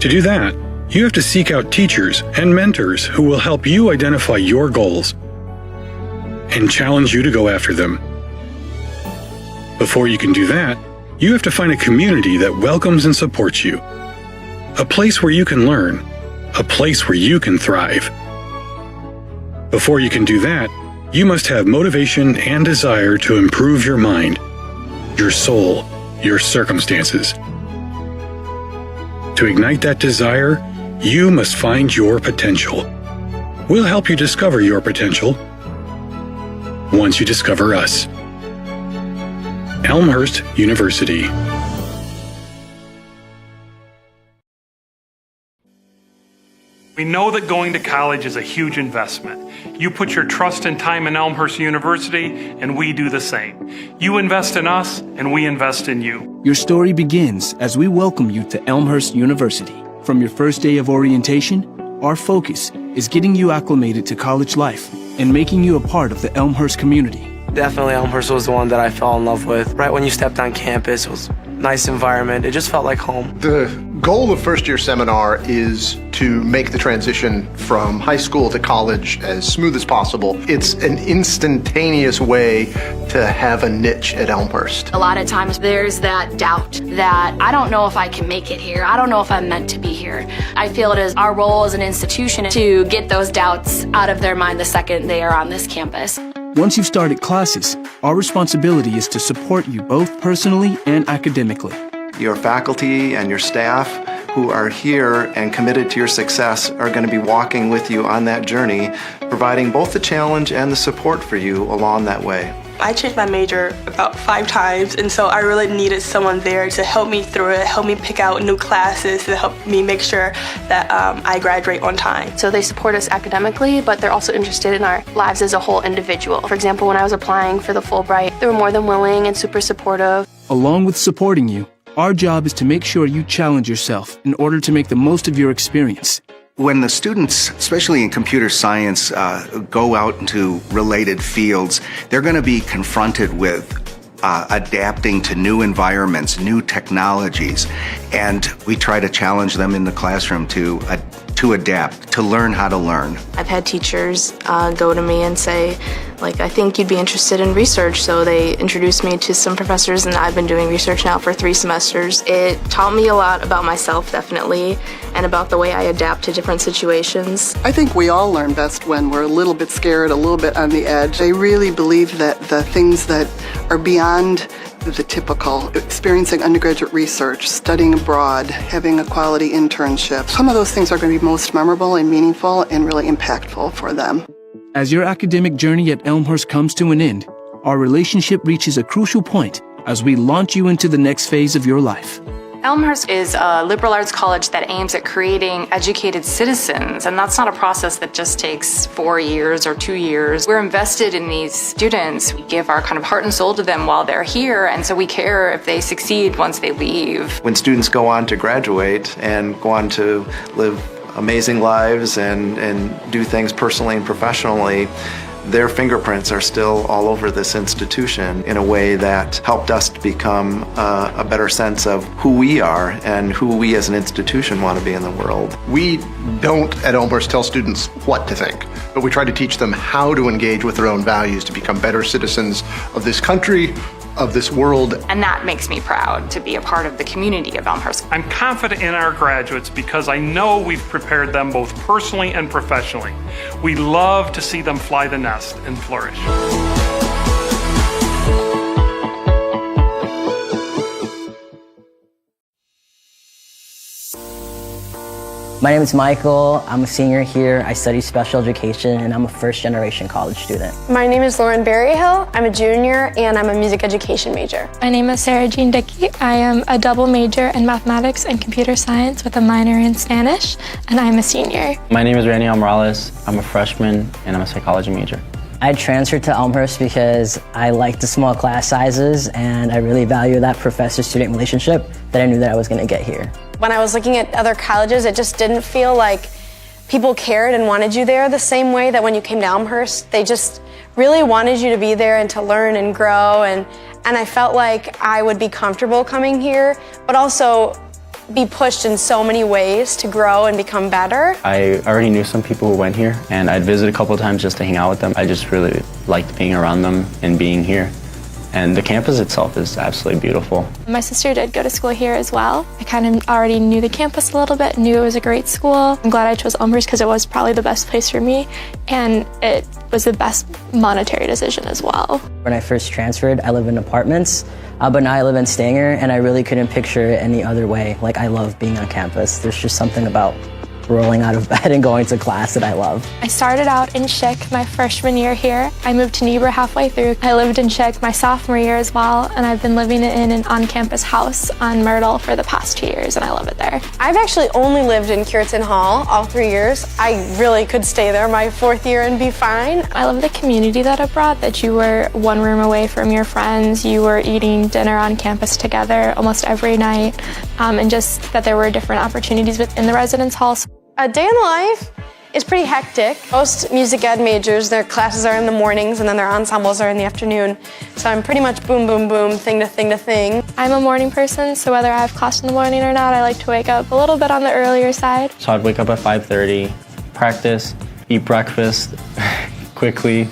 Speaker 4: To do that, you have to seek out teachers and mentors who will help you identify your goals and challenge you to go after them. Before you can do that, you have to find a community that welcomes and supports you. A place where you can learn. A place where you can thrive. Before you can do that, you must have motivation and desire to improve your mind, your soul, your circumstances. To ignite that desire, you must find your potential. We'll help you discover your potential once you discover us. Elmhurst University.
Speaker 5: We know that going to college is a huge investment. You put your trust and time in Elmhurst University, and we do the same. You invest in us, and we invest in you.
Speaker 1: Your story begins as we welcome you to Elmhurst University. From your first day of orientation, our focus is getting you acclimated to college life and making you a part of the Elmhurst community.
Speaker 6: Definitely Elmhurst was the one that I fell in love with. Right when you stepped on campus, it was nice environment. It just felt like home.
Speaker 7: The goal of first year seminar is to make the transition from high school to college as smooth as possible. It's an instantaneous way to have a niche at Elmhurst.
Speaker 8: A lot of times there's that doubt that I don't know if I can make it here. I don't know if I'm meant to be here. I feel it is our role as an institution to get those doubts out of their mind the second they are on this campus.
Speaker 1: Once you've started classes, our responsibility is to support you both personally and academically.
Speaker 9: Your faculty and your staff who are here and committed to your success are going to be walking with you on that journey, providing both the challenge and the support for you along that way.
Speaker 10: I changed my major about 5 times, and so I really needed someone there to help me through it, help me pick out new classes, to help me make sure that I graduate on time.
Speaker 11: So they support us academically, but they're also interested in our lives as a whole individual. For example, when I was applying for the Fulbright, they were more than willing and super supportive.
Speaker 1: Along with supporting you, our job is to make sure you challenge yourself in order to make the most of your experience.
Speaker 12: When the students, especially in computer science, go out into related fields, they're going to be confronted with adapting to new environments, new technologies, and we try to challenge them in the classroom to adapt, to learn how to learn.
Speaker 11: I've had teachers go to me and say, like, I think you'd be interested in research, so they introduced me to some professors, and I've been doing research now for 3 semesters. It taught me a lot about myself, definitely, and about the way I adapt to different situations.
Speaker 13: I think we all learn best when we're a little bit scared, a little bit on the edge. I really believe that the things that are beyond the typical, experiencing undergraduate research, studying abroad, having a quality internship, some of those things are going to be most memorable and meaningful and really impactful for them.
Speaker 1: As your academic journey at Elmhurst comes to an end, our relationship reaches a crucial point as we launch you into the next phase of your life.
Speaker 14: Elmhurst is a liberal arts college that aims at creating educated citizens, and that's not a process that just takes 4 years or 2 years. We're invested in these students. We give our kind of heart and soul to them while they're here, and so we care if they succeed once they leave.
Speaker 9: When students go on to graduate and go on to live amazing lives and do things personally and professionally, their fingerprints are still all over this institution in a way that helped us to become a better sense of who we are and who we as an institution want to be in the world.
Speaker 7: We don't at Elmhurst tell students what to think, but we try to teach them how to engage with their own values to become better citizens of this country, of this world.
Speaker 14: And that makes me proud to be a part of the community of Elmhurst.
Speaker 5: I'm confident in our graduates because I know we've prepared them both personally and professionally. We love to see them fly the nest and flourish.
Speaker 15: My name is Michael. I'm a senior here. I study special education, and I'm a first-generation college student.
Speaker 16: My name is Lauren Berryhill. I'm a junior, and I'm a music education major.
Speaker 17: My name is Sarah Jean Dickey. I am a double major in mathematics and computer science with a minor in Spanish, and I'm a senior.
Speaker 18: My name is Raniel Morales. I'm a freshman, and I'm a psychology major.
Speaker 15: I transferred to Elmhurst because I like the small class sizes, and I really value that professor-student relationship that I knew that I was going to get here.
Speaker 16: When I was looking at other colleges, it just didn't feel like people cared and wanted you there the same way that when you came to Elmhurst. They just really wanted you to be there and to learn and grow, and I felt like I would be comfortable coming here, but also be pushed in so many ways to grow and become better.
Speaker 18: I already knew some people who went here, and I'd visit a couple of times just to hang out with them. I just really liked being around them and being here. And the campus itself is absolutely beautiful.
Speaker 17: My sister did go to school here as well. I kind of already knew the campus a little bit, knew it was a great school. I'm glad I chose Elmhurst because it was probably the best place for me, and it was the best monetary decision as well.
Speaker 15: When I first transferred, I lived in apartments, but now I live in Stanger, and I really couldn't picture it any other way. Like, I love being on campus. There's just something about rolling out of bed and going to class that I love.
Speaker 17: I started out in Schick my freshman year here. I moved to Niebuhr halfway through. I lived in Schick my sophomore year as well, and I've been living in an on-campus house on Myrtle for the past 2 years, and I love it there.
Speaker 16: I've actually only lived in Cureton Hall all 3 years. I really could stay there my 4th year and be fine.
Speaker 17: I love the community that it brought, that you were one room away from your friends, you were eating dinner on campus together almost every night, and just that there were different opportunities within the residence halls.
Speaker 16: A day in the life is pretty hectic. Most music ed majors, their classes are in the mornings and then their ensembles are in the afternoon. So I'm pretty much boom, boom, boom, thing to thing to thing.
Speaker 17: I'm a morning person, so whether I have class in the morning or not, I like to wake up a little bit on the earlier side.
Speaker 18: So I'd wake up at 5:30, practice, eat breakfast quickly,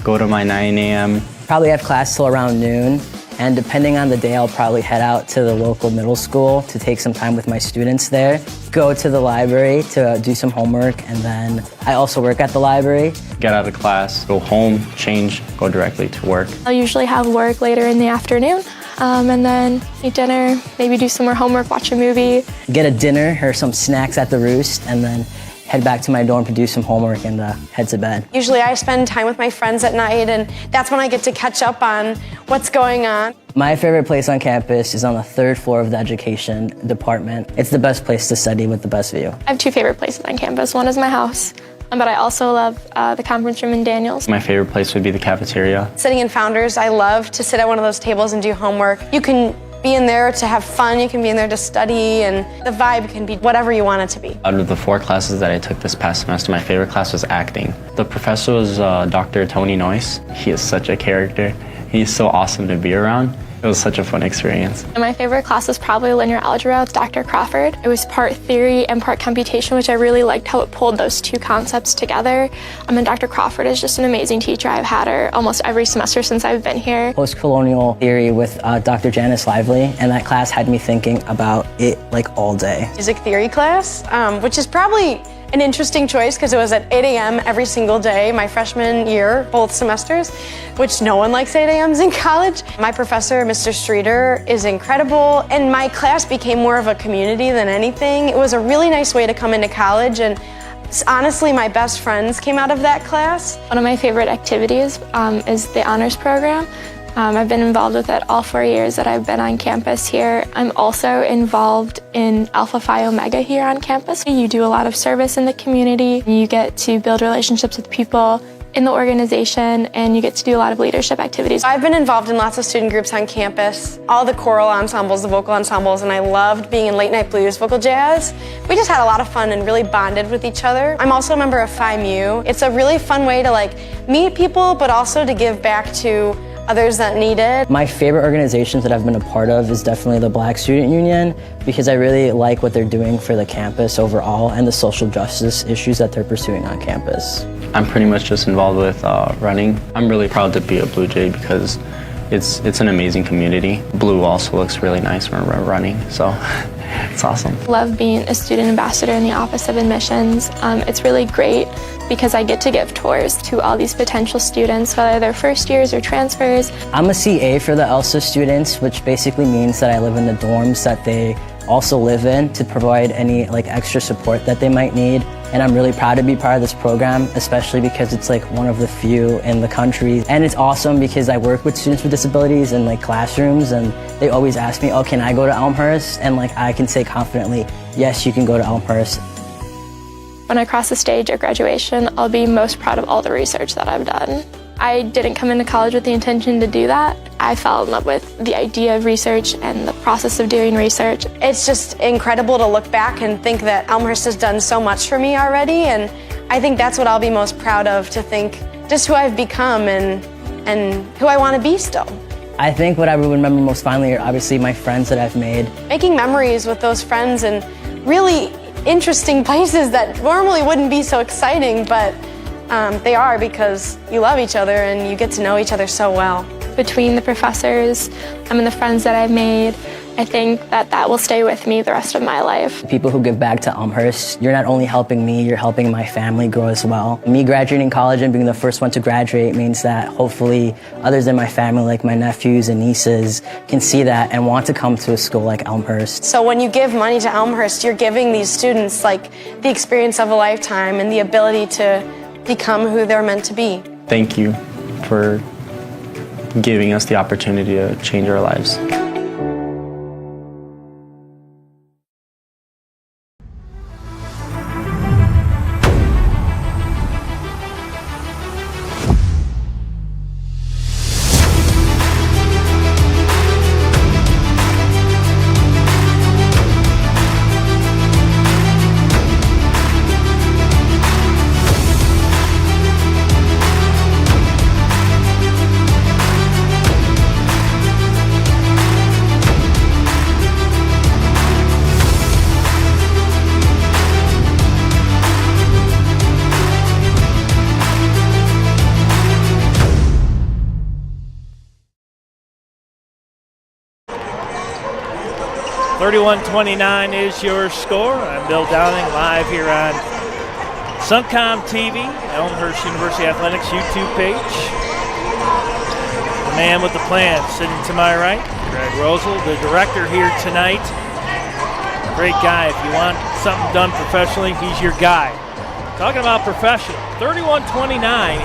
Speaker 18: go to my 9 a.m.
Speaker 15: Probably have class till around noon, and depending on the day, I'll probably head out to the local middle school to take some time with my students there, go to the library to do some homework, and then I also work at the library.
Speaker 18: Get out of class, go home, change, go directly to work.
Speaker 17: I'll usually have work later in the afternoon, and then eat dinner, maybe do some more homework, watch a movie.
Speaker 15: Get a dinner or some snacks at the Roost, and then head back to my dorm to do some homework and head to bed.
Speaker 16: Usually I spend time with my friends at night, and that's when I get to catch up on what's going on.
Speaker 15: My favorite place on campus is on the 3rd floor of the education department. It's the best place to study with the best view.
Speaker 17: I have 2 favorite places on campus. One is my house, but I also love the conference room in Daniels.
Speaker 18: My favorite place would be the cafeteria.
Speaker 16: Sitting in Founders, I love to sit at one of those tables and do homework. You can be in there to have fun, you can be in there to study, and the vibe can be whatever you want it to be.
Speaker 18: Out of the 4 classes that I took this past semester, my favorite class was acting. The professor was Dr. Tony Noyce. He is such a character. He's so awesome to be around. It was such a fun experience.
Speaker 17: And my favorite class was probably linear algebra with Dr. Crawford. It was part theory and part computation, which I really liked how it pulled those 2 concepts together. And Dr. Crawford is just an amazing teacher. I've had her almost every semester since I've been here.
Speaker 15: Post-colonial theory with Dr. Janice Lively, and that class had me thinking about it like all day.
Speaker 16: Music theory class, which is probably an interesting choice because it was at 8 a.m. every single day my freshman year, both semesters, which no one likes 8 a.m.s in college. My professor, Mr. Streeter, is incredible, and my class became more of a community than anything. It was a really nice way to come into college, and honestly, my best friends came out of that class.
Speaker 17: One of my favorite activities is the honors program. I've been involved with it all 4 years that I've been on campus here. I'm also involved in Alpha Phi Omega here on campus. You do a lot of service in the community. You get to build relationships with people in the organization, and you get to do a lot of leadership activities.
Speaker 16: I've been involved in lots of student groups on campus, all the choral ensembles, the vocal ensembles, and I loved being in late night blues, vocal jazz. We just had a lot of fun and really bonded with each other. I'm also a member of Phi Mu. It's a really fun way to meet people, but also to give back to others that need it.
Speaker 15: My favorite organizations that I've been a part of is definitely the Black Student Union, because I really like what they're doing for the campus overall and the social justice issues that they're pursuing on campus.
Speaker 18: I'm pretty much just involved with running. I'm really proud to be a Blue Jay because it's an amazing community. Blue also looks really nice when we're running, so it's awesome.
Speaker 17: Love being a student ambassador in the Office of Admissions. It's really great because I get to give tours to all these potential students, whether they're first years or transfers.
Speaker 15: I'm a CA for the ELSA students, which basically means that I live in the dorms that they also live in to provide any extra support that they might need. And I'm really proud to be part of this program, especially because it's one of the few in the country. And it's awesome because I work with students with disabilities in classrooms, and they always ask me, oh, can I go to Elmhurst? And I can say confidently, yes, you can go to Elmhurst.
Speaker 17: When I cross the stage at graduation, I'll be most proud of all the research that I've done. I didn't come into college with the intention to do that. I fell in love with the idea of research and the process of doing research.
Speaker 16: It's just incredible to look back and think that Elmhurst has done so much for me already, and I think that's what I'll be most proud of, to think just who I've become and who I want to be still.
Speaker 15: I think what I would remember most fondly are obviously my friends that I've made.
Speaker 16: Making memories with those friends in really interesting places that normally wouldn't be so exciting, but they are because you love each other and you get to know each other so well.
Speaker 17: Between the professors and the friends that I've made, I think that will stay with me the rest of my life.
Speaker 15: People who give back to Elmhurst, you're not only helping me, you're helping my family grow as well. Me graduating college and being the first one to graduate means that hopefully others in my family, like my nephews and nieces, can see that and want to come to a school like Elmhurst.
Speaker 16: So when you give money to Elmhurst, you're giving these students the experience of a lifetime and the ability to become who they're meant to be.
Speaker 18: Thank you for giving us the opportunity to change our lives.
Speaker 3: 31-29 is your score. I'm Bill Downing, live here on Suncom TV, Elmhurst University Athletics YouTube page. The man with the plan sitting to my right, Greg Rosel, the director here tonight. Great guy. If you want something done professionally, he's your guy. Talking about professional, 31-29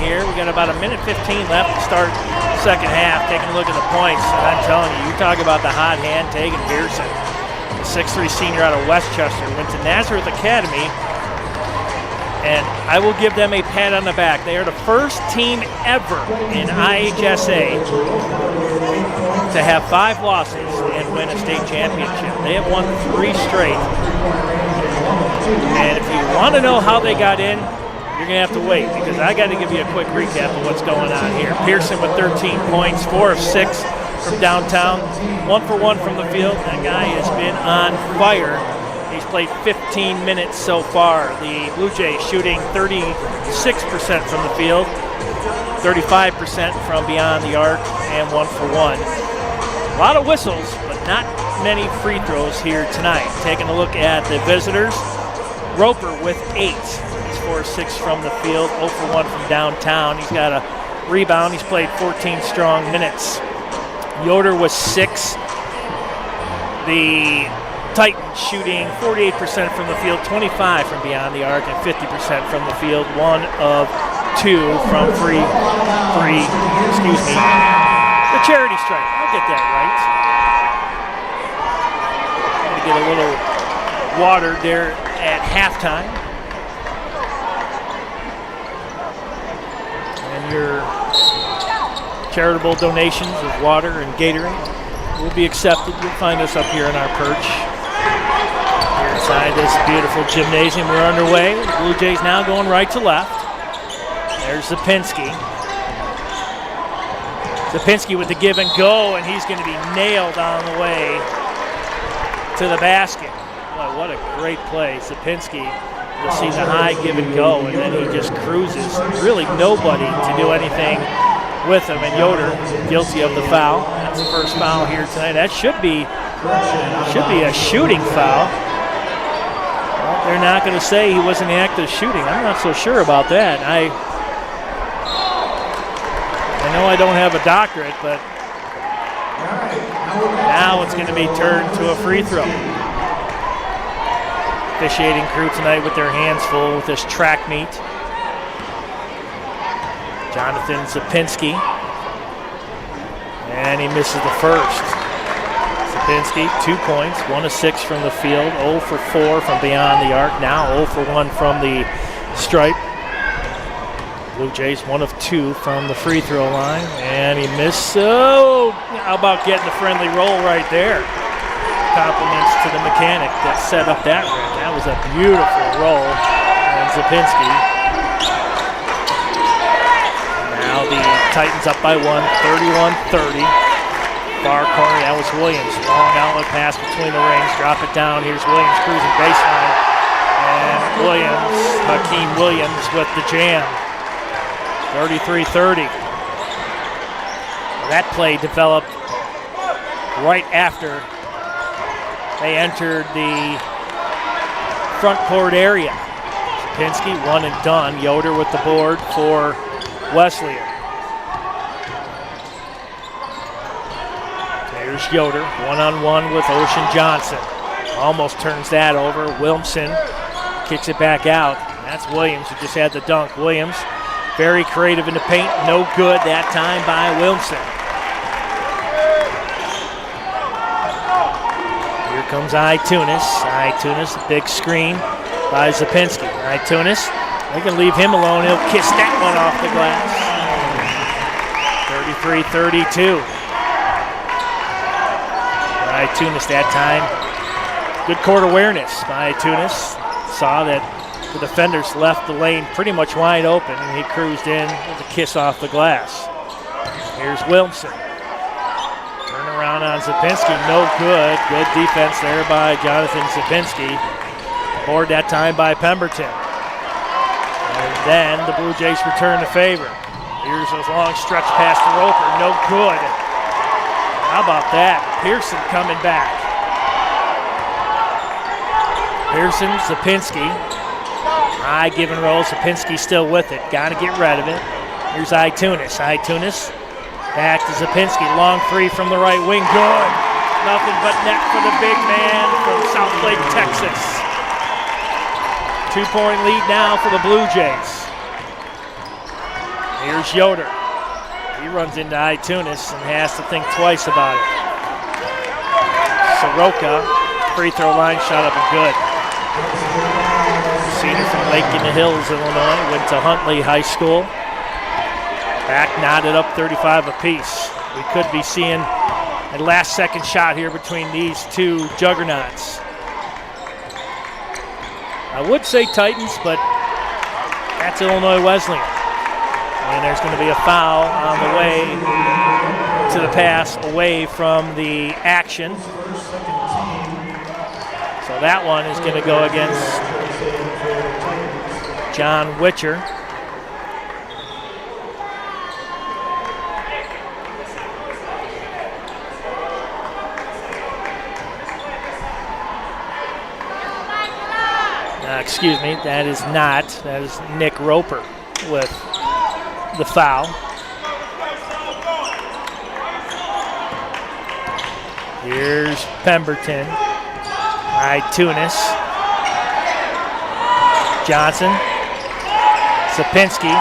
Speaker 3: here. We got about a minute 15 left to start the second half. Taking a look at the points, and I'm telling you, you talk about the hot hand, Tegan Pearson, the 6'3" senior out of Westchester, went to Nazareth Academy, and I will give them a pat on the back. They are the first team ever in IHSA to have 5 losses and win a state championship. They have won 3 straight. And if you want to know how they got in, you're going to have to wait, because I got to give you a quick recap of what's going on here. Pearson with 13 points, 4 of 6 from downtown, 1 for 1 from the field. That guy has been on fire. He's played 15 minutes so far. The Blue Jays shooting 36% from the field, 35% from beyond the arc, and 1 for 1. A lot of whistles, but not many free throws here tonight. Taking a look at the visitors, Roper with 8. He's 4 of 6 from the field, 0 for 1 from downtown. He's got a rebound. He's played 14 strong minutes. Yoder was 6. The Titans shooting 48% from the field, 25 from beyond the arc, and 50% from the field. 1 of 2 from the charity stripe. I'll get that right. Going to get a little water there at halftime. And your charitable donations of water and Gatorade will be accepted. You'll find us up here in our perch. Here inside this beautiful gymnasium, we're underway. The Blue Jays now going right to left. There's Zapinski. Zapinski with the give and go, and he's going to be nailed on the way to the basket. Boy, what a great play. Zapinski, you'll see the high give and go, and then he just cruises. Really nobody to do anything with him, and Yoder guilty of the foul. That's the first foul here tonight. That should be a shooting foul. Well, they're not going to say he was in the act of shooting. I'm not so sure about that. I know I don't have a doctorate, but now it's going to be turned to a free throw. Officiating crew tonight with their hands full with this track meet. Jonathan Zapinski, and he misses the first. Zapinski, 2 points, 1 of 6 from the field, 0 for 4 from beyond the arc, now 0 for 1 from the stripe. Blue Jays 1 of 2 from the free throw line, and he missed. Oh, how about getting the friendly roll right there? Compliments to the mechanic that set up that rim. That was a beautiful roll, and Zapinski. Now the Titans up by 1, 31-30. Far corner, that was Williams. Long outlet pass between the rings. Drop it down. Here's Williams cruising baseline. And Hakeem Williams with the jam. 33-30. That play developed right after they entered the front court area. Zapinski, 1 and done. Yoder with the board for Wesleyan. There's Yoder, 1-on-1 with Ocean Johnson. Almost turns that over. Wilmson kicks it back out. That's Williams who just had the dunk. Williams, very creative in the paint. No good that time by Wilmson. Here comes Itunis. Itunis, a big screen by Zapinski. Itunis, they can leave him alone. He'll kiss that one off the glass. 33-32. Itunis that time. Good court awareness by Itunis. Saw that the defenders left the lane pretty much wide open, and he cruised in with a kiss off the glass. Here's Wilmson. Turn around on Zapinski. No good. Good defense there by Jonathan Zapinski. Board that time by Pemberton. And then the Blue Jays return the favor. Here's a long stretch pass to Roper. No good. How about that? Pearson coming back. Pearson, Zapinski. High give and roll. Zapinski still with it. Got to get rid of it. Here's Itunis. Itunis back to Zapinski. Long three from the right wing. Good. Nothing but net for the big man from Southlake, Texas. 2-point lead now for the Blue Jays. Here's Yoder. He runs into Itunis and has to think twice about it. Soroka, free throw line shot up and good. Senior from Lake in the Hills, Illinois, went to Huntley High School. Back knotted up 35 apiece. We could be seeing a last second shot here between these two juggernauts. I would say Titans, but that's Illinois Wesleyan. And there's going to be a foul on the way to the pass away from the action. So that one is going to go against John Witcher. Excuse me, that is not. That is Nick Roper with the foul. Here's Pemberton. Itunis. Johnson. Sapinski.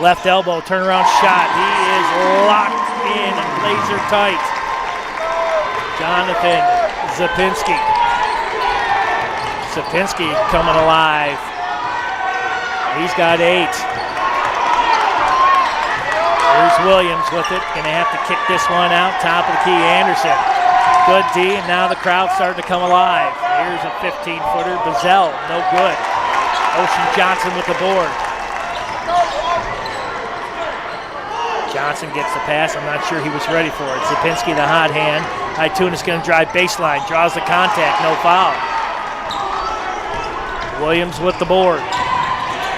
Speaker 3: Left elbow, turnaround shot. He is locked in laser tight. Jonathan Zapinski. Sapinski coming alive. He's got 8. Here's Williams with it. Gonna have to kick this one out. Top of the key, Anderson. Good D, and now the crowd's starting to come alive. Here's a 15-footer. Bazell, no good. Ocean Johnson with the board. Johnson gets the pass. I'm not sure he was ready for it. Zapinski, the hot hand. Itunis gonna drive baseline. Draws the contact, no foul. Williams with the board.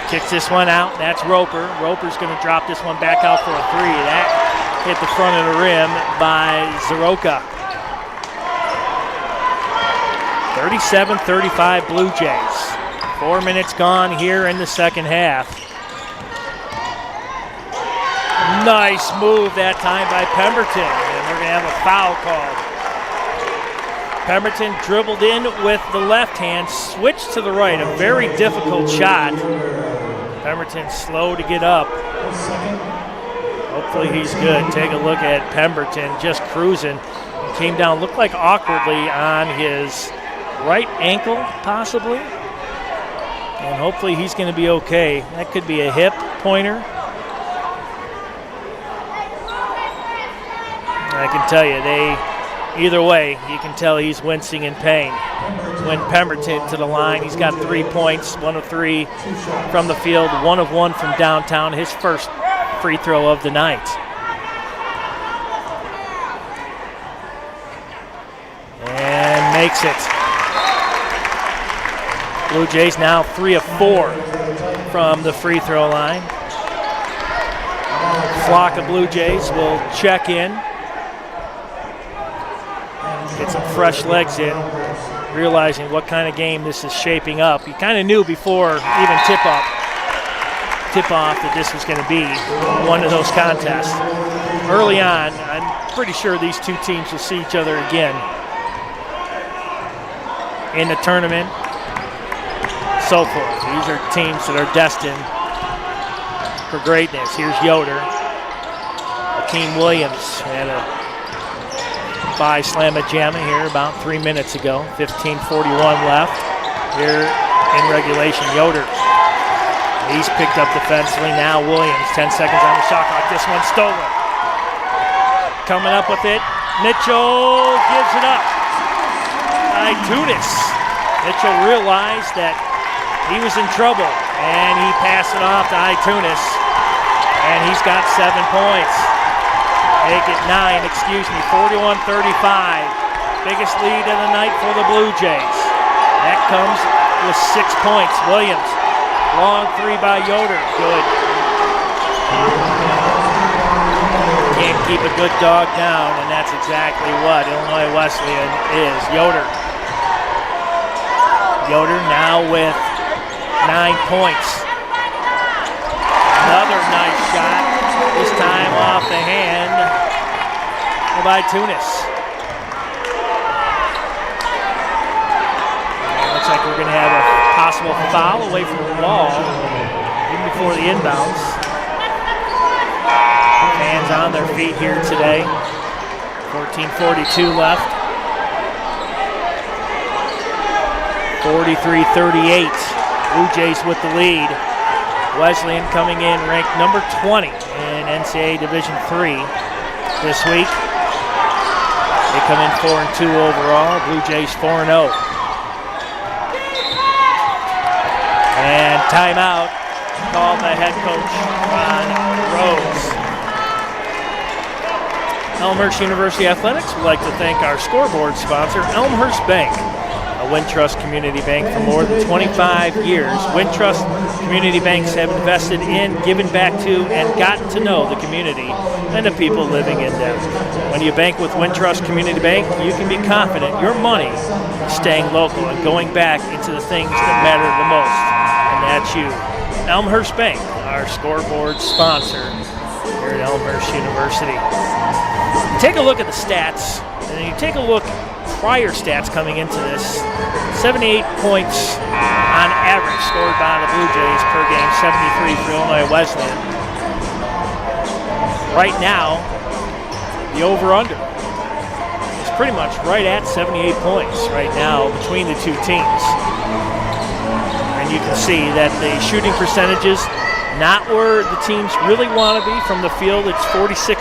Speaker 3: Kicks this one out. That's Roper. Roper's going to drop this one back out for a 3. That hit the front of the rim by Soroka. 37-35 Blue Jays. 4 minutes gone here in the second half. Nice move that time by Pemberton. And we're going to have a foul called. Pemberton dribbled in with the left hand, switched to the right. A very difficult shot. Pemberton slow to get up. Hopefully he's good. Take a look at Pemberton just cruising. He came down, looked like awkwardly on his right ankle, possibly. And hopefully he's going to be okay. That could be a hip pointer. I can tell you, either way, you can tell he's wincing in pain. When Pemberton to the line, he's got 3 points, 1 of 3 from the field, 1 of 1 from downtown, his first free throw of the night. And makes it. Blue Jays now 3 of 4 from the free throw line. Flock of Blue Jays will check in. Get some fresh legs in, realizing what kind of game this is shaping up. You kind of knew before even tip-off that this was going to be one of those contests. Early on, I'm pretty sure these two teams will see each other again in the tournament, so forth. These are teams that are destined for greatness. Here's Yoder. Akeem Williams had a by Slamma Jamma here about 3 minutes ago. 15:41 left here in regulation. Yoder, he's picked up defensively. Now Williams, 10 seconds on the shot clock. This one stolen. Coming up with it. Mitchell gives it up. Itunis. Mitchell realized that he was in trouble, and he passed it off to Itunis, and he's got 7 points. Make it 41-35. Biggest lead of the night for the Blue Jays. That comes with 6 points. Williams, long 3 by Yoder. Good. Can't keep a good dog down, and that's exactly what Illinois Wesleyan is. Yoder Yoder now with 9 points. Another nice shot, this time off the hand by Tunis. Looks like we're going to have a possible foul away from the wall, even before the inbounds. Fans on their feet here today. 14:42 left. 43-38. Blue Jays with the lead. Wesleyan coming in ranked number 20 in NCAA Division III this week. They come in 4-2 overall. Blue Jays 4-0. And timeout called by head coach Ron Rose. Elmhurst University Athletics would like to thank our scoreboard sponsor, Elmhurst Bank, a Wintrust community bank for more than 25 years. Wintrust community banks have invested in, given back to, and gotten to know the community and the people living in them. When you bank with Wintrust Community Bank, you can be confident your money is staying local and going back into the things that matter the most, and that's you. Elmhurst Bank, our scoreboard sponsor here at Elmhurst University. Take a look at the stats, and you take a look prior stats coming into this. 78 points on average scored by the Blue Jays per game, 73 for Illinois Wesleyan. Right now, the over-under is pretty much right at 78 points right now between the two teams. And you can see that the shooting percentages, not where the teams really want to be from the field. It's 46%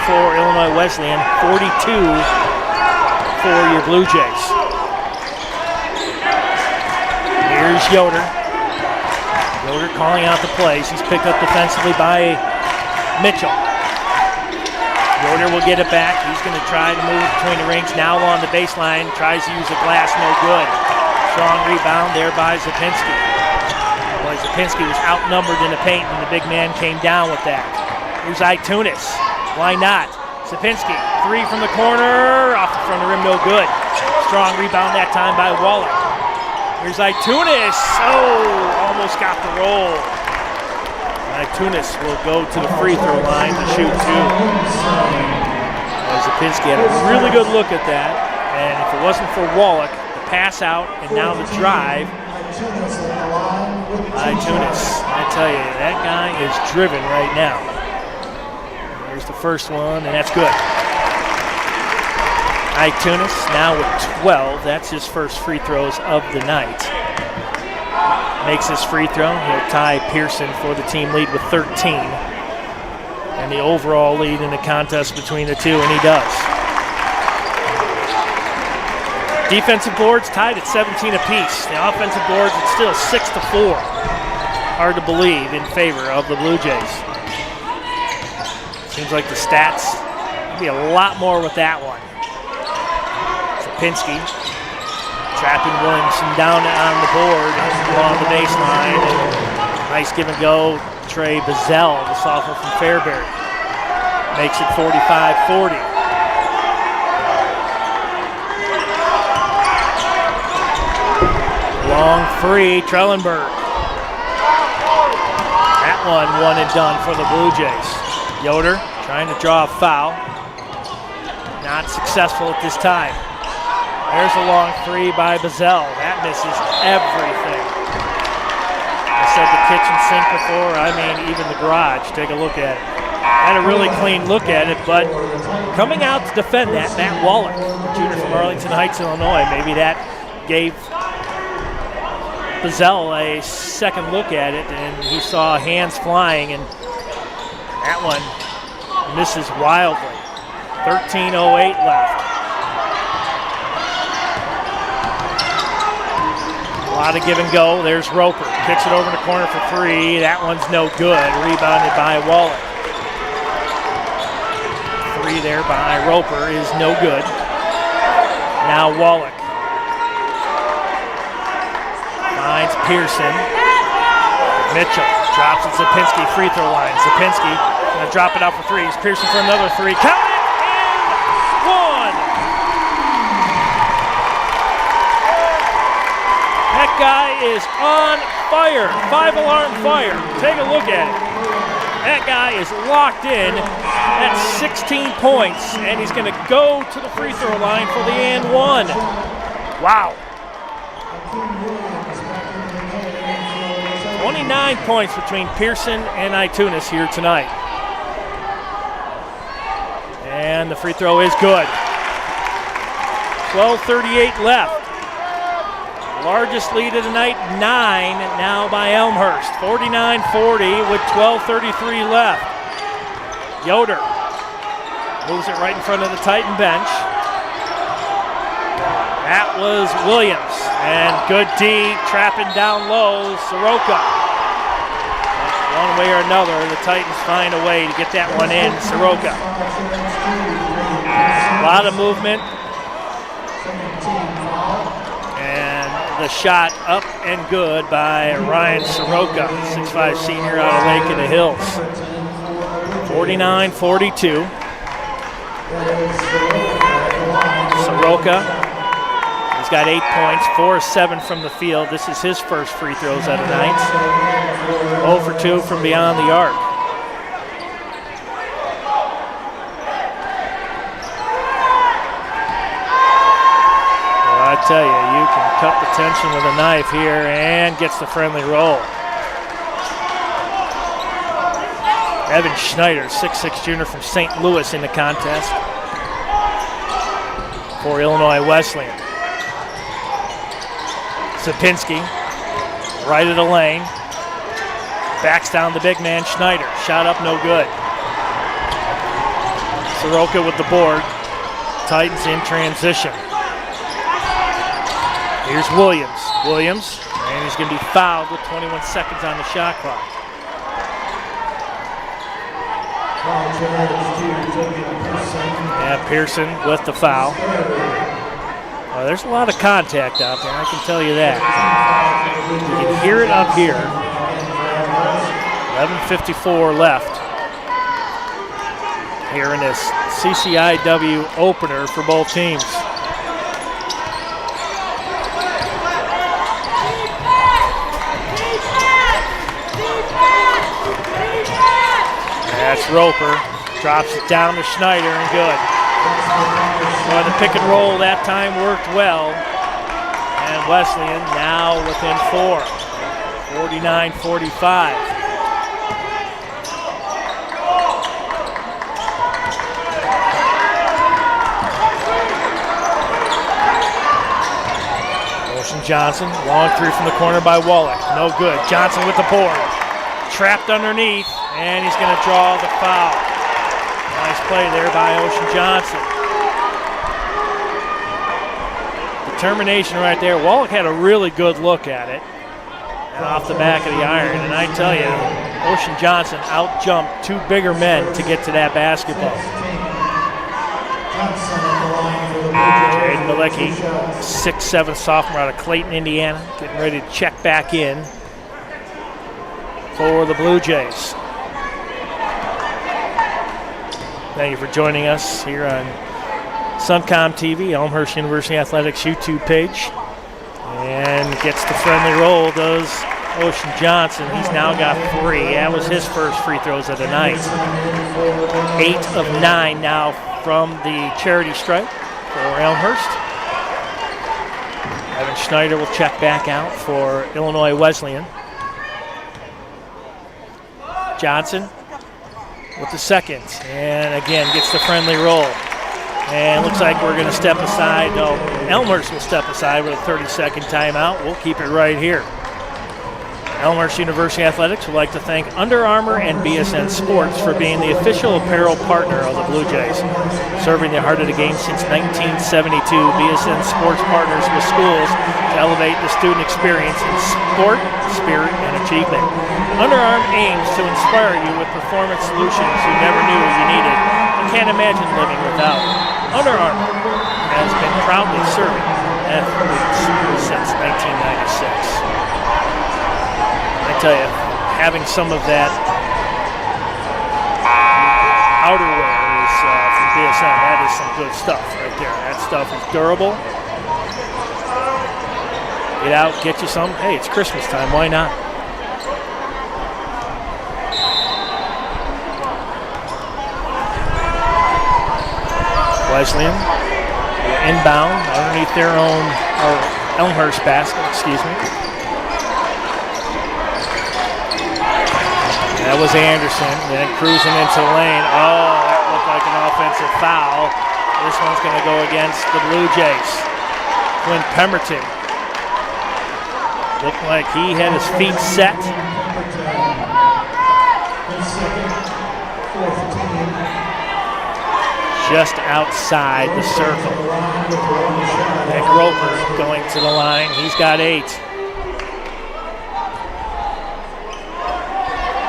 Speaker 3: for Illinois Wesleyan, 42 for your Blue Jays. Here's Yoder. Yoder calling out the plays. He's picked up defensively by Mitchell. Yoder will get it back. He's going to try to move between the rings. Now on the baseline, tries to use a glass, no good. Strong rebound there by Zapinski. Boy, Zapinski was outnumbered in the paint, and the big man came down with that. Here's Tunis. Why not? Zapinski, three from the corner, off the front of the rim, no good. Strong rebound that time by Wallach. Here's Tunis. Oh, almost got the roll. Tunis will go to the free throw line to shoot two. Zapinski had a really good look at that, and if it wasn't for Wallach, the pass out and now the drive by Tunis. I tell you, that guy is driven right now. Here's the first one, and that's good. Tunis now with 12. That's his first free throws of the night. Makes his free throw. He'll tie Pearson for the team lead with 13. And the overall lead in the contest between the two, and he does. Defensive boards tied at 17 apiece. The offensive boards, it's still 6-4. Hard to believe in favor of the Blue Jays. Seems like the stats will be a lot more with that one. Zapinski trapping Williamson down on the board along the baseline. And nice give and go. Trey Bazell, the sophomore from Fairbury, makes it 45-40. Long three, Trellenberg. That one and done for the Blue Jays. Yoder trying to draw a foul. Not successful at this time. There's a long three by Bazell. That misses everything. I said the kitchen sink before, I mean even the garage. Take a look at it. Had a really clean look at it, but coming out to defend that, Matt Wallach, junior from Arlington Heights, Illinois. Maybe that gave Bazell a second look at it, and he saw hands flying, and that one misses wildly. 13:08 left. A lot of give and go. There's Roper. Kicks it over in the corner for three. That one's no good. Rebounded by Wallach. Three there by Roper is no good. Now Wallach. Finds Pearson. Mitchell drops it. Zapinski free throw line. Zapinski gonna drop it out for threes. Pearson for another three. Count it! And one! That That guy is on fire, 5-alarm fire. Take a look at it. That guy is locked in at 16 points, and he's going to go to the free throw line for the and one. Wow. 29 points between Pearson and Itunes here tonight. And the free throw is good. 12:38 left. Largest lead of the night, 9 now by Elmhurst. 49-40 with 12:33 left. Yoder moves it right in front of the Titan bench. That was Williams. And good D, trapping down low, Soroka. One way or another, the Titans find a way to get that one in, Soroka. A lot of movement. The shot up and good by Ryan Soroka, 6'5" senior out of Lake in the Hills. 49-42. Soroka, he's got 8 points, 4 of 7 from the field. This is his first free throws of the night. 0 for 2 from beyond the arc. I tell you, you can cut the tension with a knife here, and gets the friendly roll. Evan Schneider, 6'6" junior from St. Louis in the contest for Illinois Wesleyan. Sapinski, right of the lane, backs down the big man Schneider. Shot up, no good. Soroka with the board. Titans in transition. Here's Williams. Williams, and he's going to be fouled with 21 seconds on the shot clock. Yeah, Pearson with the foul. There's a lot of contact out there, I can tell you that. You can hear it up here. 11:54 left here in this CCIW opener for both teams. That's Roper, drops it down to Schneider, and good. Well, the pick and roll that time worked well. And Wesleyan now within 4, 49-45. Ocean Johnson, long three from the corner by Wallach, no good. Johnson with the board, trapped underneath, and he's going to draw the foul. Nice play there by Ocean Johnson. Determination right there. Wallach had a really good look at it. And off the back of the iron. And I tell you, Ocean Johnson out-jumped 2 bigger men to get to that basketball. Jaden Malecki, 6'7" sophomore out of Clayton, Indiana, getting ready to check back in for the Blue Jays. Thank you for joining us here on Suncom TV, Elmhurst University Athletics YouTube page. And gets the friendly roll, does Ocean Johnson. He's now got 3. That was his first free throws of the night. 8 of 9 now from the charity stripe for Elmhurst. Evan Schneider will check back out for Illinois Wesleyan. Johnson with the second, and again gets the friendly roll. And looks like we're going to step aside. No, Elmhurst will step aside with a 30-second timeout. We'll keep it right here. Elmhurst University Athletics would like to thank Under Armour and BSN Sports for being the official apparel partner of the Blue Jays. Serving the heart of the game since 1972, BSN Sports partners with schools to elevate the student experience in sport, spirit, and achievement. Under Armour aims to inspire you with performance solutions you never knew you needed and can't imagine living without. Under Armour has been proudly serving athletes since 1996. I tell you, having some of that outerwear is from BSN. That is some good stuff right there. That stuff is durable. Get out, get you some. Hey, it's Christmas time. Why not? Wesleyan inbound underneath their own, or Elmhurst basket, excuse me. That was Anderson, then cruising into the lane. Oh, that looked like an offensive foul. This one's going to go against the Blue Jays. Quinn Pemberton. Looked like he had his feet set. Just outside the circle. Nick Roper going to the line. He's got 8.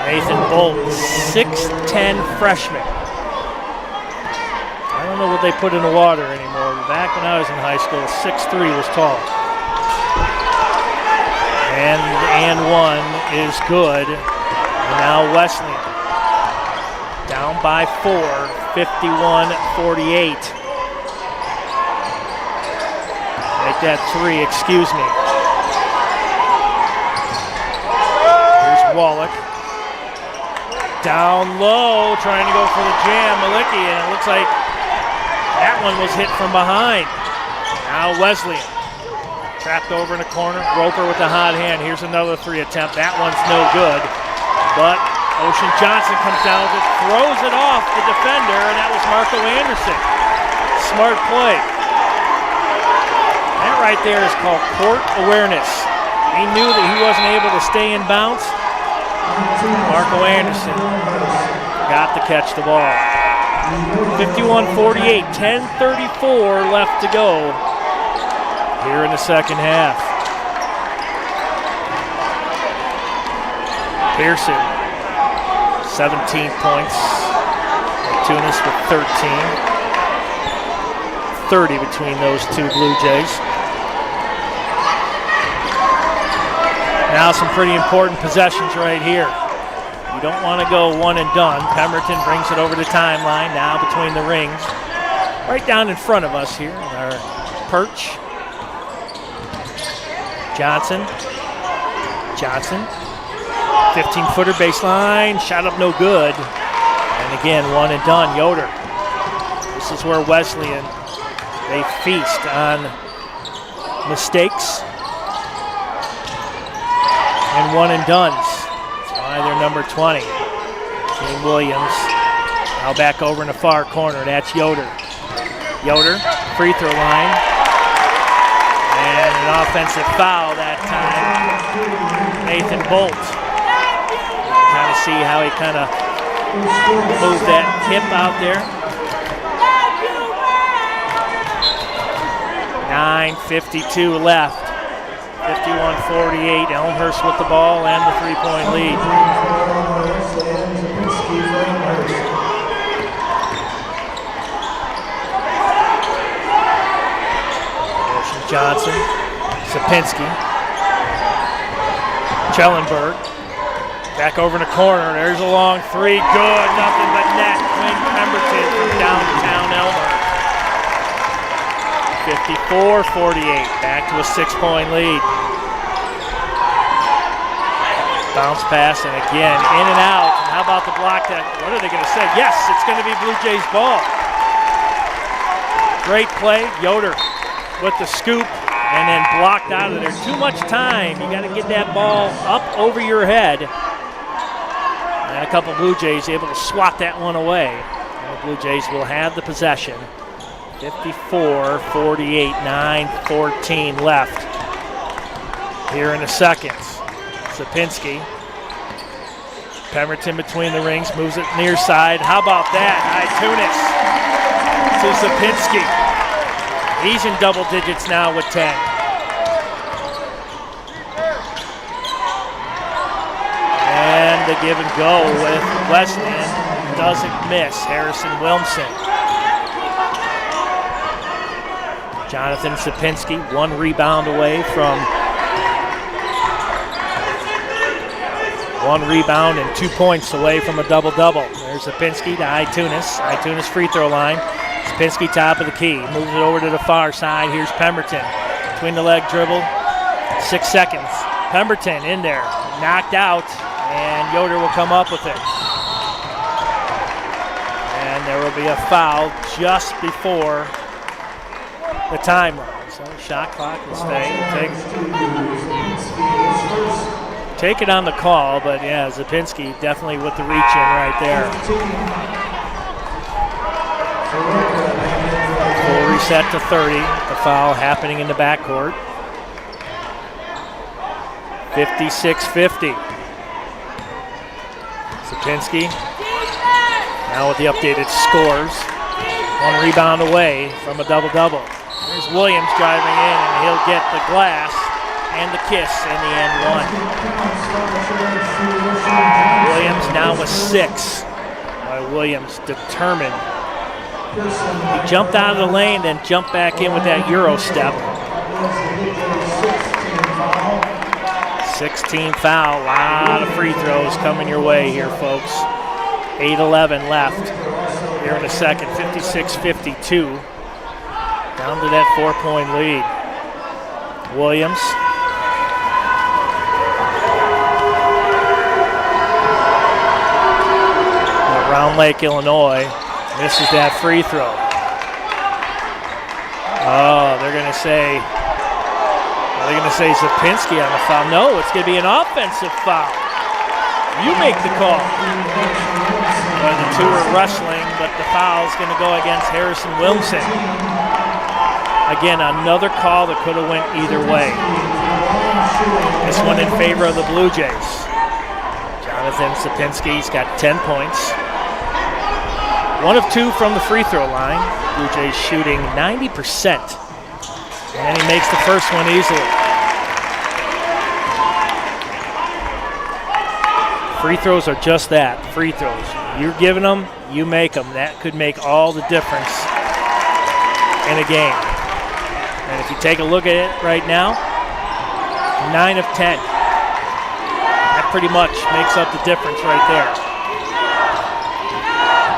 Speaker 3: Nathan Bolt, 6'10" freshman. I don't know what they put in the water anymore. Back when I was in high school, 6'3" was tall. And one is good. And now Wesleyan down by 4, 51-48. Make that 3, excuse me. Here's Wallach. Down low, trying to go for the jam, Malicki, and it looks like that one was hit from behind. Now Wesleyan. Trapped over in the corner. Roper with the hot hand. Here's another 3 attempt. That one's no good. But Ocean Johnson comes down with it, throws it off the defender, and that was Marco Anderson. Smart play. That right there is called court awareness. He knew that he wasn't able to stay in bounds. Marco Anderson got to catch the ball. 51-48, 10:34 left to go here in the second half. Pearson, 17 points. Tunis with 13. 30 between those two Blue Jays. Now some pretty important possessions right here. You don't want to go one and done. Pemberton brings it over the timeline now between the rings. Right down in front of us here in our perch. Johnson. 15-footer baseline. Shot up no good. And again, one and done. Yoder. This is where Wesleyan, they feast on mistakes and one and dones. That's why they're number 20. King Williams now back over in the far corner. That's Yoder. Yoder, free throw line. And an offensive foul that time. Nathan Bolt. Kind of see how he kind of moved that hip out there. 9:52 left. 51-48. Elmhurst with the ball and the three-point lead. Johnson, Sapinski, Schellenberg, back over in the corner. There's a long 3, good, nothing but net. Quinn Pemberton from downtown Elmhurst. 54-48, back to a 6-point lead. Bounce pass, and again, in and out. And how about the block that, what are they going to say? Yes, it's going to be Blue Jays ball. Great play, Yoder with the scoop, and then blocked out of there. Too much time. You got to get that ball up over your head. And a couple Blue Jays able to swat that one away. And the Blue Jays will have the possession. 54-48, 9:14 left here in the second. Sapinski. Pemberton between the rings, moves it near side. How about that? Tunis to Sapinski. He's in double digits now with 10. And the give and go with Wesleyan doesn't miss. Harrison Wilmson. Jonathan Sapinski, 1 rebound away from 1 rebound and 2 points away from a double-double. There's Sapinski to Tunis. Tunis free throw line. Sapinski top of the key. Moves it over to the far side. Here's Pemberton. Between the leg dribble. 6 seconds. Pemberton in there, knocked out, and Yoder will come up with it. And there will be a foul just before the time run. So shot clock will stay. Take it on the call, but yeah, Zapinski definitely with the reach in right there. Full reset to 30. The foul happening in the backcourt. 56-50. Zapinski now with the updated scores. 1 rebound away from a double-double. There's Williams driving in, and he'll get the glass and the kiss in the end one. Williams now with 6. Williams determined. He jumped out of the lane, then jumped back in with that Euro step. 16 foul, a lot of free throws coming your way here, folks. 8:11 left here in the second, 56-52. Down to that 4-point lead. Williams. Round Lake, Illinois, misses that free throw. Oh, they're going to say, are they going to say Zapinski on the foul? No, it's going to be an offensive foul. You make the call. Well, the two are wrestling, but the foul is going to go against Harrison Wilmson. Again, another call that could have went either way. This one in favor of the Blue Jays. Jonathan Zapinski's got 10 points. 1 of 2 from the free throw line. Blue Jays shooting 90%. And he makes the first one easily. Free throws are just that, free throws. You're giving them, you make them. That could make all the difference in a game. And if you take a look at it right now, 9 of 10. That pretty much makes up the difference right there.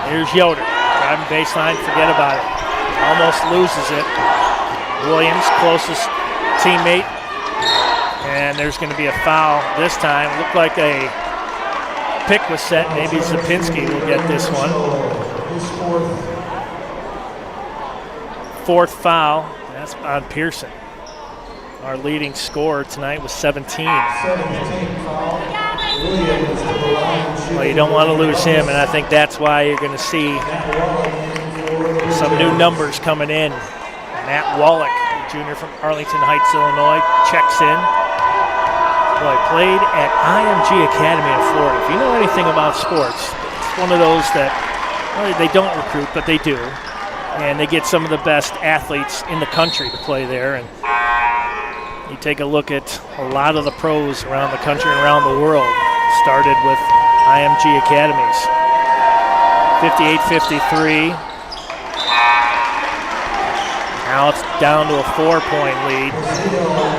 Speaker 3: Here's Yoder, driving baseline, forget about it. Almost loses it. Williams, closest teammate. And there's going to be a foul this time. Looked like a pick was set. Maybe Zapinski will get this one. 4th foul. That's on Pearson. Our leading scorer tonight was 17. Well, you don't want to lose him, and I think that's why you're going to see some new numbers coming in. Matt Wallach, junior from Arlington Heights, Illinois, checks in. Well, he played at IMG Academy in Florida. If you know anything about sports, it's one of those that, well, they don't recruit, but they do. And they get some of the best athletes in the country to play there. And you take a look at a lot of the pros around the country and around the world. Started with IMG Academies. 58-53. Now it's down to a 4-point lead.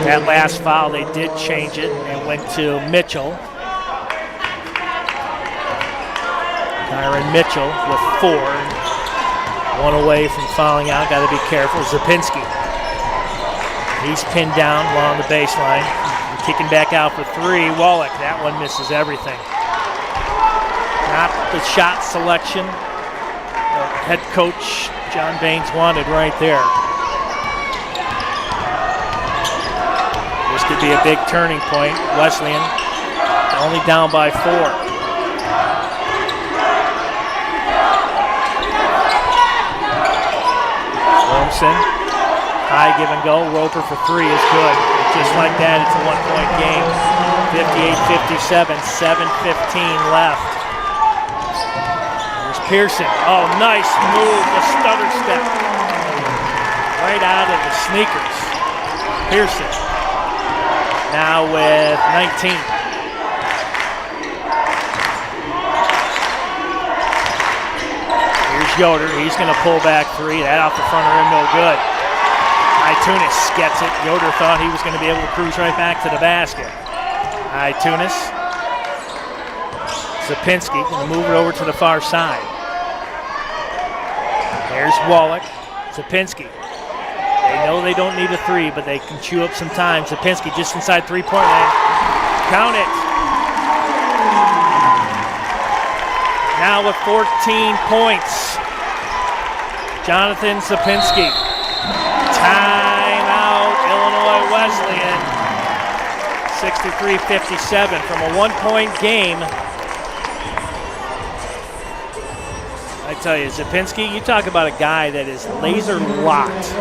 Speaker 3: That last foul, they did change it and went to Mitchell. Kyron Mitchell with 4. 1 away from fouling out. Got to be careful. Zapinski. He's pinned down along the baseline. Kicking back out for 3. Wallach. That one misses everything. Not the shot selection head coach John Baines wanted right there. This could be a big turning point. Wesleyan only down by 4. Wilmson, high give and go. Roper for 3 is good. Just like that, it's a 1-point game. 58-57, 7:15 left. There's Pearson. Oh, nice move, the stutter step. Right out of the sneakers. Pearson now with 19. Here's Yoder. He's going to pull back 3. That off the front of the rim, no good. Tunis gets it. Yoder thought he was going to be able to cruise right back to the basket. Tunis. Zapinski going to move it over to the far side. There's Wallach. Zapinski. They know know they don't need a three, but they can chew up some time. Zapinski just inside three-point line. Count it. Now with 14 points, Jonathan Zapinski. Timeout, Illinois Wesleyan. 63-57 from a one-point game. I tell you, Zapinski, you talk about a guy that is laser locked.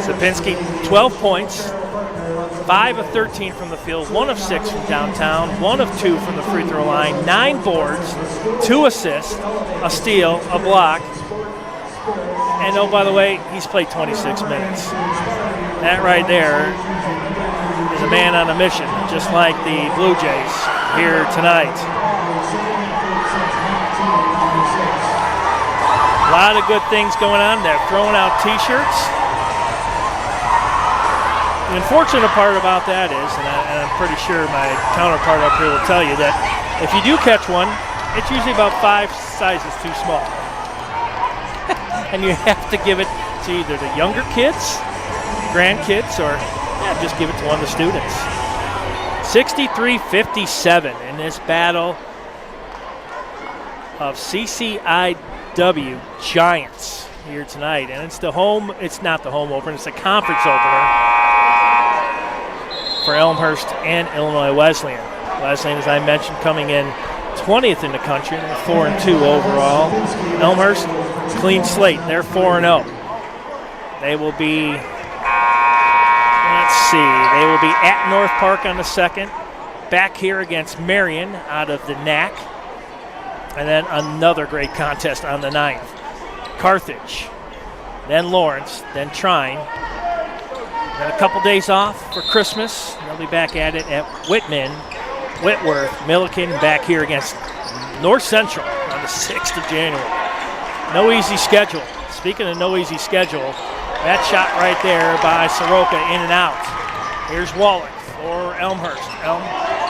Speaker 3: Zapinski, 12 points, 5 of 13 from the field, 1 of 6 from downtown, 1 of 2 from the free throw line, 9 boards, 2 assists, a steal, a block. And oh, by the way, he's played 26 minutes. That right there is a man on a mission, just like the Blue Jays here tonight. A lot of good things going on. They're throwing out T-shirts. The unfortunate part about that is, and I'm pretty sure my counterpart up here will tell you, that if you do catch one, it's usually about 5 sizes too small. And you have to give it to either the younger kids, grandkids, or just give it to one of the students. 63-57 in this battle of CCIW Giants here tonight. And it's not the home opener, it's the conference opener for Elmhurst and Illinois Wesleyan. Wesleyan, as I mentioned, coming in 20th in the country. They're 4-2 overall. Elmhurst, clean slate. They're 4-0. They will be, they will be at North Park on the 2nd. Back here against Marion out of the NAC. And then another great contest on the 9th. Carthage, then Lawrence, then Trine. Then a couple days off for Christmas. They'll be back at it at Whitman, Whitworth, Milliken, back here against North Central on the 6th of January. No easy schedule. Speaking of no easy schedule, that shot right there by Soroka in and out. Here's Wallach for Elmhurst.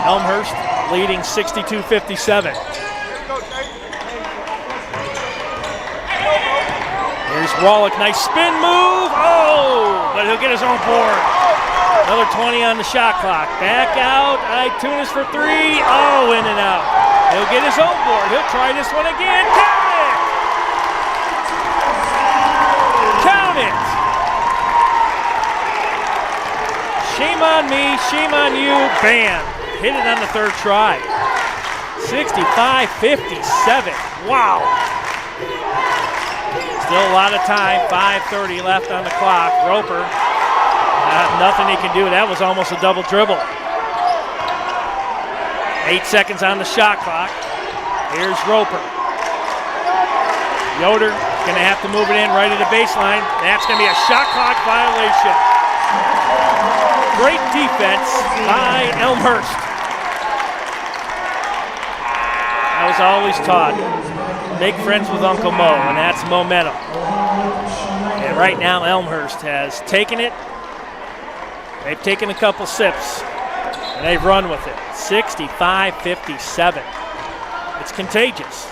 Speaker 3: Elmhurst leading 62-57. Here's Wallach, nice spin move. Oh, but he'll get his own board. Another 20 on the shot clock. Back out, Itunes for 3. Oh, in and out. He'll get his own board. He'll try this one again. Count it! Count it! Shame on me, shame on you. Bam! Hit it on the 3rd try. 65-57. Wow. Still a lot of time, 5:30 left on the clock. Roper, nothing he can do. That was almost a double dribble. 8 seconds on the shot clock. Here's Roper. Yoder going to have to move it in right at the baseline. That's going to be a shot clock violation. Great defense by Elmhurst. I was always taught, make friends with Uncle Mo, and that's momentum. And right now, Elmhurst has taken it. They've taken a couple sips, and they've run with it. 65-57. It's contagious.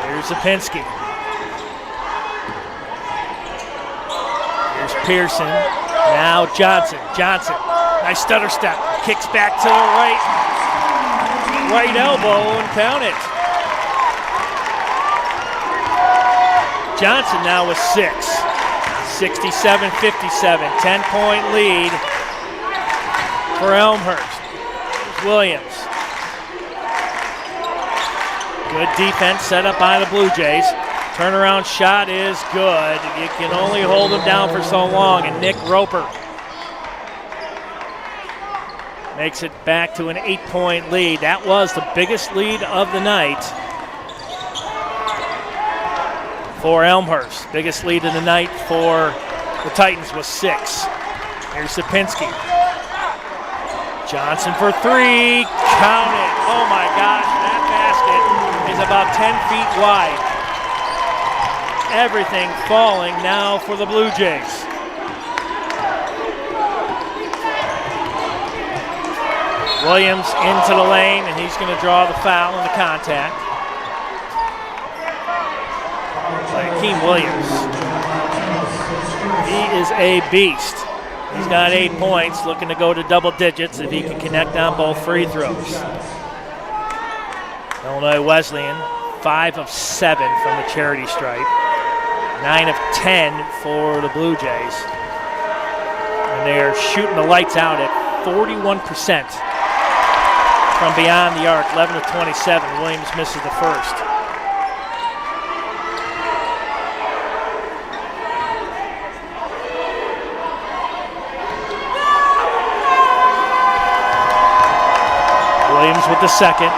Speaker 3: Here's Zapinski. Here's Pearson. Now Johnson. Johnson, nice stutter step. Kicks back to the right elbow and count it. Johnson now with 6. 67-57, 10-point lead for Elmhurst. Here's Williams. Good defense set up by the Blue Jays. Turnaround shot is good. You can only hold them down for so long, and Nick Roper makes it back to an 8-point lead. That was the biggest lead of the night for Elmhurst. Biggest lead of the night for the Titans was 6. Here's Sapinski. Johnson for 3. Count it. Oh my gosh, that basket is about 10 feet wide. Everything falling now for the Blue Jays. Williams into the lane, and he's going to draw the foul and the contact. Like Keem Williams. He is a beast. He's got 8 points, looking to go to double digits if he can connect on both free throws. Illinois Wesleyan, 5 of 7 from the charity stripe, 9 of 10 for the Blue Jays. And they're shooting the lights out at 41% from beyond the arc, 11 of 27. Williams misses the first. Williams with the second.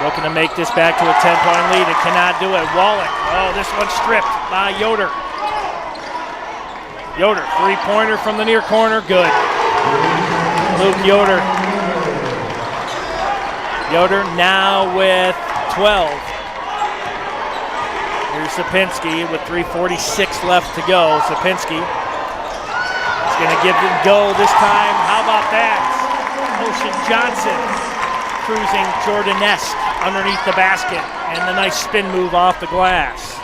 Speaker 3: Looking to make this back to a 10-point lead and cannot do it. Wallach, oh, this one's stripped by Yoder. Yoder, three-pointer from the near corner, good. Luke Yoder. Yoder now with 12. Here's Sapinski with 3:46 left to go. Sapinski is going to give it a go this time. How about that? Ocean Johnson cruising Jordan-esque underneath the basket, and the nice spin move off the glass.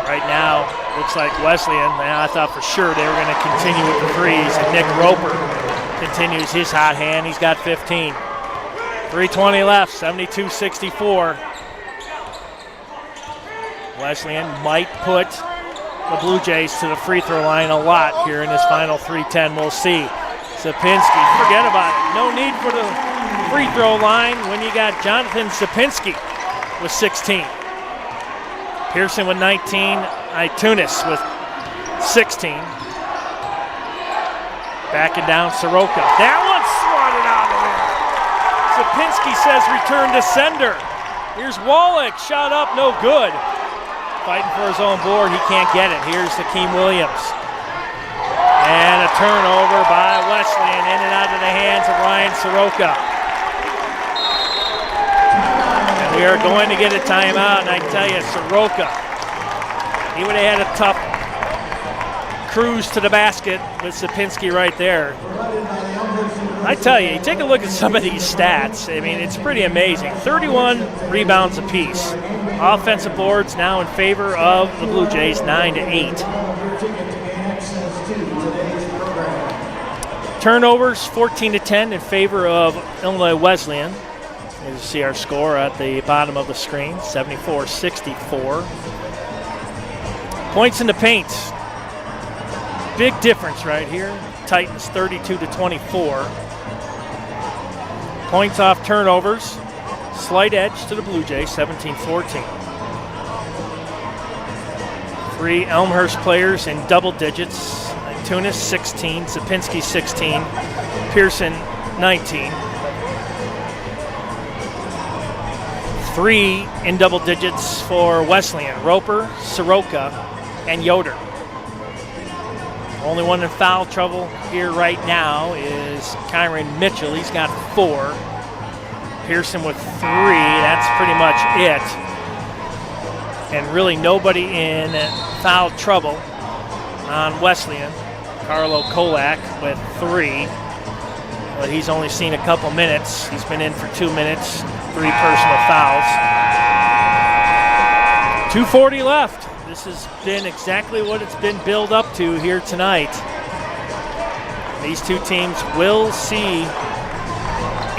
Speaker 3: Right now, looks like Wesleyan, I thought for sure they were going to continue with the threes, and Nick Roper continues his hot hand. He's got 15. 3:20 left, 72-64. Wesleyan might put the Blue Jays to the free throw line a lot here in this final 3:10. We'll see. Sapinski, forget about it. No need for the free throw line when you got Jonathan Sapinski with 16. Pearson with 19. Itunis with 16. Backing down Soroka. That one's swatted out of there. Sapinski says return to sender. Here's Wallach, shot up, no good. Fighting for his own board, he can't get it. Here's Keem Williams. And a turnover by Wesleyan, in and out of the hands of Ryan Soroka. And we are going to get a timeout, and I tell you, Soroka, he would have had a tough cruise to the basket with Sapinski right there. I tell you, take a look at some of these stats. I mean, it's pretty amazing. 31 rebounds apiece. Offensive boards now in favor of the Blue Jays, 9-8. Turnovers, 14-10 in favor of Illinois Wesleyan. As you see our score at the bottom of the screen, 74-64. Points in the paint. Big difference right here. Titans 32-24. Points off turnovers. Slight edge to the Blue Jays, 17-14. 3 Elmhurst players in double digits. Tunis 16, Sapinski 16, Pearson 19. 3 in double digits for Wesleyan, Roper, Soroka, and Yoder. Only one in foul trouble here right now is Kyron Mitchell. He's got 4. Pearson with 3, that's pretty much it. And really nobody in foul trouble on Wesleyan. Carlo Kolak with 3, but he's only seen a couple minutes. He's been in for 2 minutes, 3 personal fouls. 2:40 left. This has been exactly what it's been built up to here tonight. These two teams will see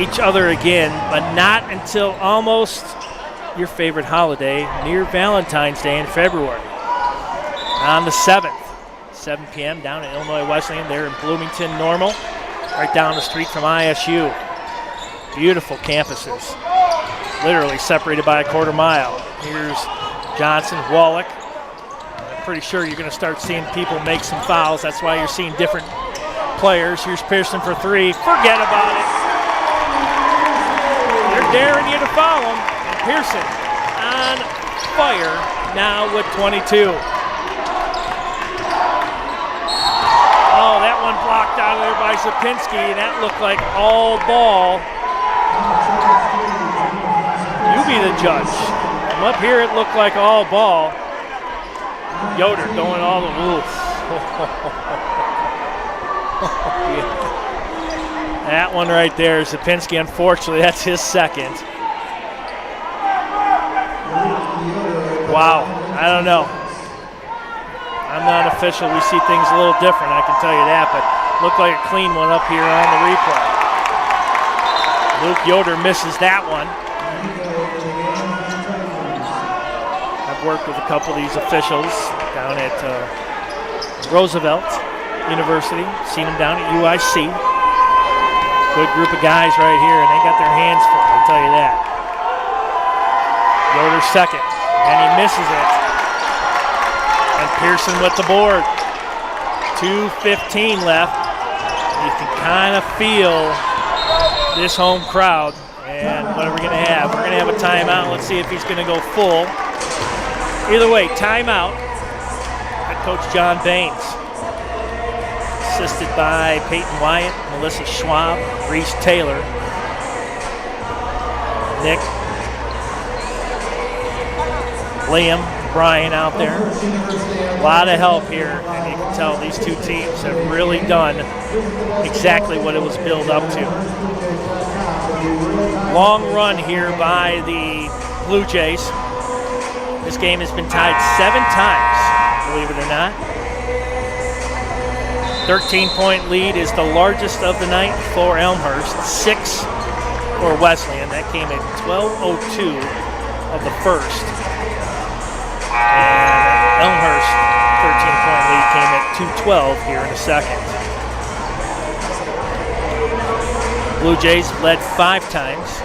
Speaker 3: each other again, but not until almost your favorite holiday, near Valentine's Day in February. On the 7th. 7 p.m. down at Illinois Wesleyan. They're in Bloomington Normal, right down the street from ISU. Beautiful campuses, literally separated by a quarter mile. Here's Johnson, Wallach. I'm pretty sure you're going to start seeing people make some fouls. That's why you're seeing different players. Here's Pearson for 3. Forget about it. They're daring you to foul him. And Pearson on fire now with 22. Oh, that one blocked out of there by Sapinski. That looked like all ball. You be the judge. From up here, it looked like all ball. Yoder going all the roof. That one right there, Sapinski, unfortunately, that's his second. Wow, I don't know. I'm not an official. We see things a little different, I can tell you that, but looked like a clean one up here on the replay. Luke Yoder misses that one. I've worked with a couple of these officials down at Roosevelt University, seen them down at UIC. Good group of guys right here, and they got their hands full, I'll tell you that. Yoder second, and he misses it. And Pearson with the board. 2:15 left. You can kind of feel this home crowd. And what are we going to have? We're going to have a timeout. Let's see if he's going to go full. Either way, timeout. Head coach John Baines. Assisted by Peyton Wyatt, Melissa Schwab, Reese Taylor, Nick, Liam, Brian out there. A lot of help here, and you can tell these two teams have really done exactly what it was built up to. Long run here by the Blue Jays. This game has been tied 7 times, believe it or not. 13-point lead is the largest of the night for Elmhurst, 6 for Wesleyan. That came at 12:02 of the first. And Elmhurst 13-point lead came at 2:12 here in the second. Blue Jays led 5 times,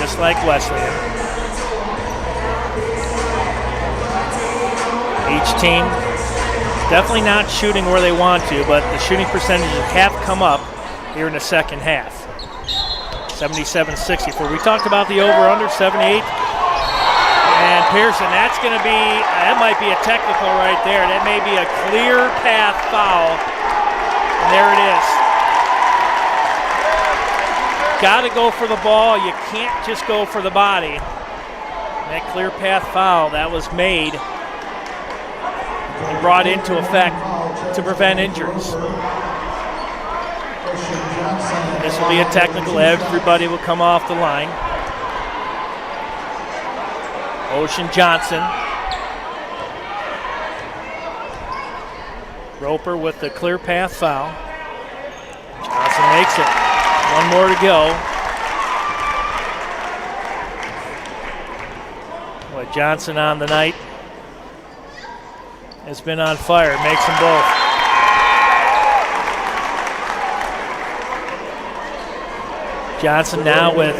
Speaker 3: just like Wesleyan. Each team definitely not shooting where they want to, but the shooting percentages have come up here in the second half. 77-64. We talked about the over-under, 78. And Pearson, that might be a technical right there. That may be a clear path foul. And there it is. Got to go for the ball. You can't just go for the body. That clear path foul that was made and brought into effect to prevent injuries. This will be a technical. Everybody will come off the line. Ocean Johnson. Roper with the clear path foul. Johnson makes it. 1 more to go. Boy, Johnson on the night has been on fire. Makes them both. Johnson now with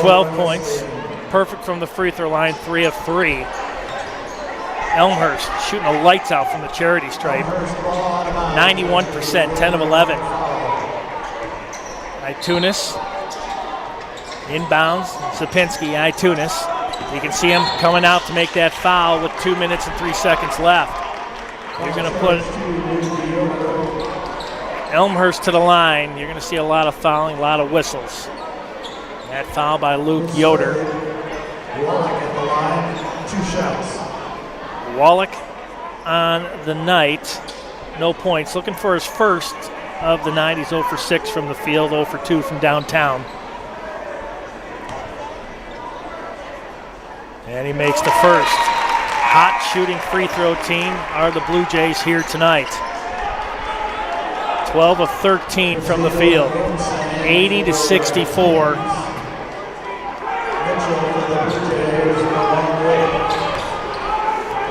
Speaker 3: 12 points. Perfect from the free throw line, 3 of 3. Elmhurst shooting the lights out from the charity stripe. 91%, 10 of 11. Itunis inbounds. Sapinski, Itunis. You can see him coming out to make that foul with 2 minutes and 3 seconds left. You're going to put Elmhurst to the line. You're going to see a lot of fouling, a lot of whistles. That foul by Luke Yoder. Wallach on the night, no points. Looking for his first of the night. He's 0 for 6 from the field, 0 for 2 from downtown. And he makes the first. Hot shooting free throw team are the Blue Jays here tonight. 12 of 13 from the field, 80-64.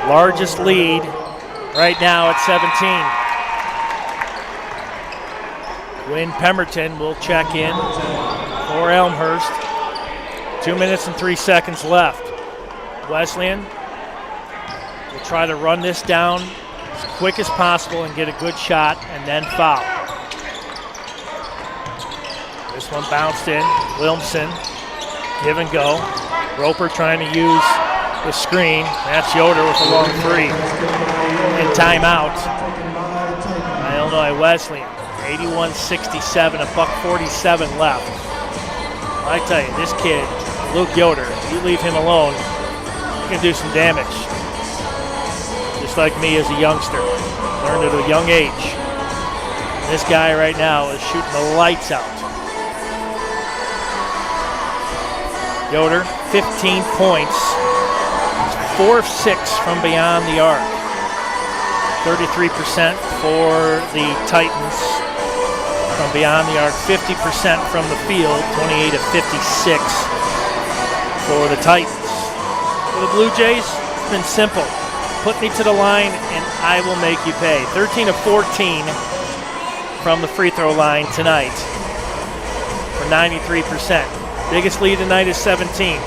Speaker 3: Largest lead right now at 17. Quinn Pemberton will check in for Elmhurst. 2 minutes and 3 seconds left. Wesleyan will try to run this down as quick as possible and get a good shot and then foul. This one bounced in. Wilmson, give and go. Roper trying to use the screen. That's Yoder with a long 3. And timeout by Illinois Wesleyan. 81-67, $1:47 left. I tell you, this kid, Luke Yoder, you leave him alone, he can do some damage. Just like me as a youngster. Learned at a young age. This guy right now is shooting the lights out. Yoder, 15 points, 4 of 6 from beyond the arc. 33% for the Titans from beyond the arc, 50% from the field, 28 of 56 for the Titans. For the Blue Jays, it's been simple. Put me to the line and I will make you pay. 13 of 14 from the free throw line tonight for 93%. Biggest lead tonight is 17.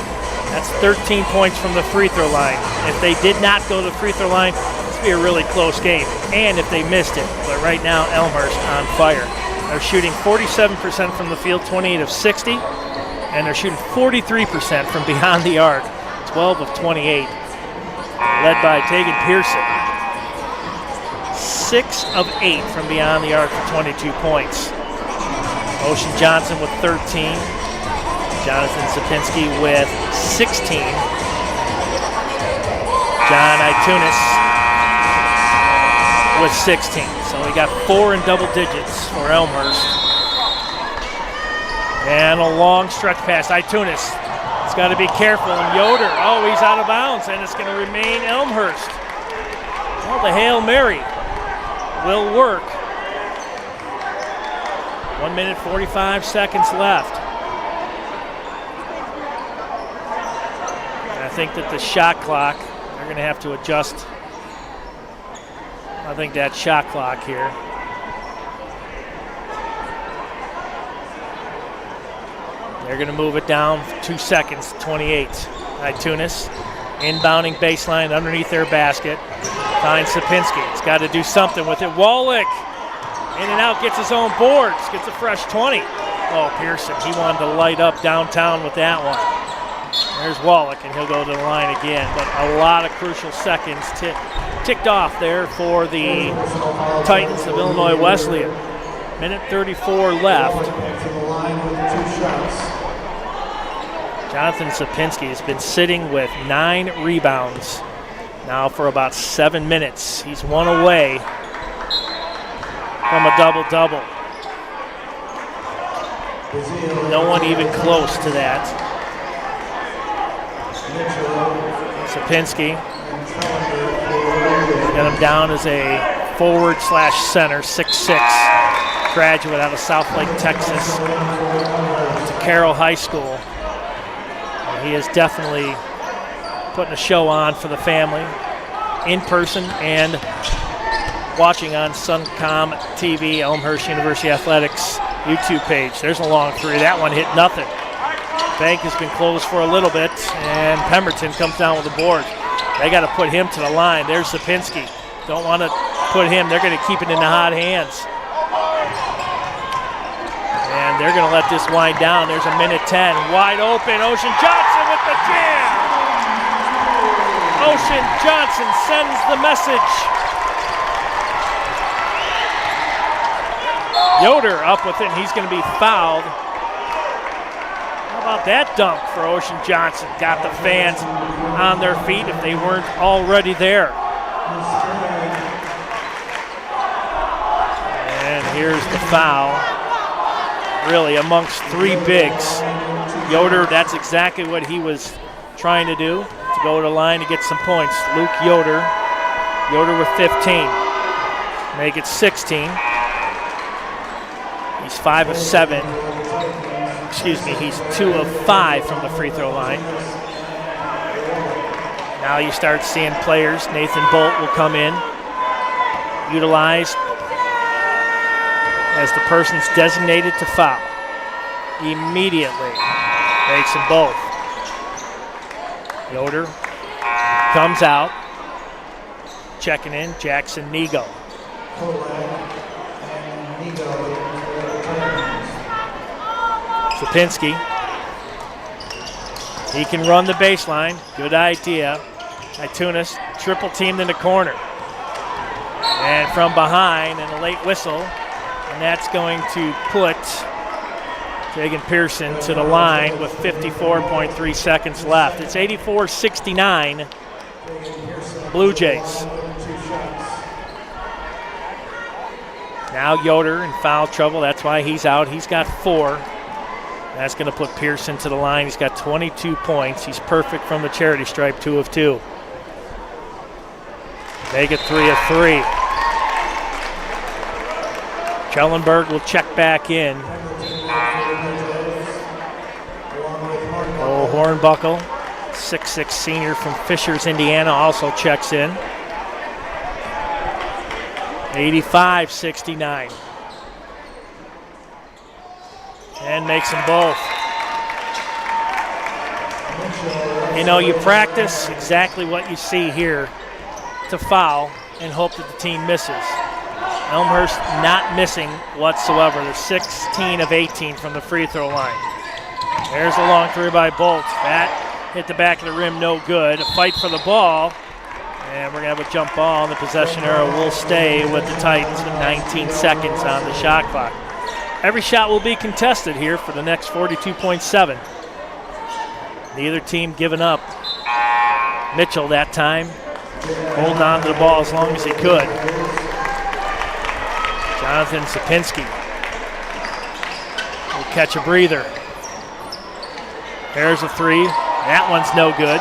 Speaker 3: That's 13 points from the free throw line. If they did not go to the free throw line, this would be a really close game. And if they missed it. But right now, Elmhurst on fire. They're shooting 47% from the field, 28 of 60. And they're shooting 43% from beyond the arc, 12 of 28. Led by Tegan Pearson. 6 of 8 from beyond the arc for 22 points. Ocean Johnson with 13. Jonathan Sapinski with 16. John Itunis with 16. So we got 4 in double digits for Elmhurst. And a long stretch pass. Itunis. He's got to be careful. And Yoder, oh, he's out of bounds. And it's going to remain Elmhurst. Well, the Hail Mary will work. 1 minute, 45 seconds left. I think that the shot clock, they're going to have to adjust. I think that shot clock here. They're going to move it down 2 seconds, 28. Itunis inbounding baseline underneath their basket. Finds Sapinski. He's got to do something with it. Wallach in and out, gets his own boards, gets a fresh 20. Oh, Pearson, he wanted to light up downtown with that one. There's Wallach, and he'll go to the line again. But a lot of crucial seconds ticked off there for the Titans of Illinois Wesleyan. Minute 34 left. Jonathan Sapinski has been sitting with 9 rebounds now for about 7 minutes. He's 1 away from a double-double. No one even close to that. Sapinski got him down as a forward/center, 6'6", graduate out of Southlake, Texas, to Carroll High School. He is definitely putting a show on for the family, in person and watching on Suncom TV, Elmhurst University Athletics YouTube page. There's a long three. That one hit nothing. Bank has been closed for a little bit, and Pemberton comes down with the board. They got to put him to the line. There's Sapinski. Don't want to put him. They're going to keep it in the hot hands. And they're going to let this wind down. There's a minute 10. Wide open. Ocean Johnson with the jam. Ocean Johnson sends the message. Yoder up with it, and he's going to be fouled. How about that dunk for Ocean Johnson? Got the fans on their feet if they weren't already there. And here's the foul. Really, amongst 3 bigs. Yoder, that's exactly what he was trying to do, to go to the line to get some points. Luke Yoder. Yoder with 15. Make it 16. He's 5 of 7. Excuse me, he's 2 of 5 from the free throw line. Now you start seeing players. Nathan Bolt will come in, utilized as the person's designated to foul. Immediately makes them both. Yoder comes out, checking in, Jackson Nego. Sapinski. He can run the baseline. Good idea. Itunis triple teamed in the corner. And from behind, and a late whistle. And that's going to put Tegan Pearson to the line with 54.3 seconds left. It's 84-69, Blue Jays. Now Yoder in foul trouble. That's why he's out. He's got 4. That's going to put Pearson to the line. He's got 22 points. He's perfect from the charity stripe, 2 of 2. Make it 3 of 3. Trellenberg will check back in. Cole Hornbuckle, 6'6" senior from Fishers, Indiana, also checks in. 85-69. And makes them both. You know, you practice exactly what you see here to foul and hope that the team misses. Elmhurst not missing whatsoever. They're 16 of 18 from the free throw line. There's a long three by Bolt. That hit the back of the rim, no good. A fight for the ball. And we're going to have a jump ball, and the possession arrow will stay with the Titans with 19 seconds on the shot clock. Every shot will be contested here for the next 42.7. Neither team giving up. Mitchell that time holding on to the ball as long as he could. Jonathan Sapinski will catch a breather. There's a three. That one's no good.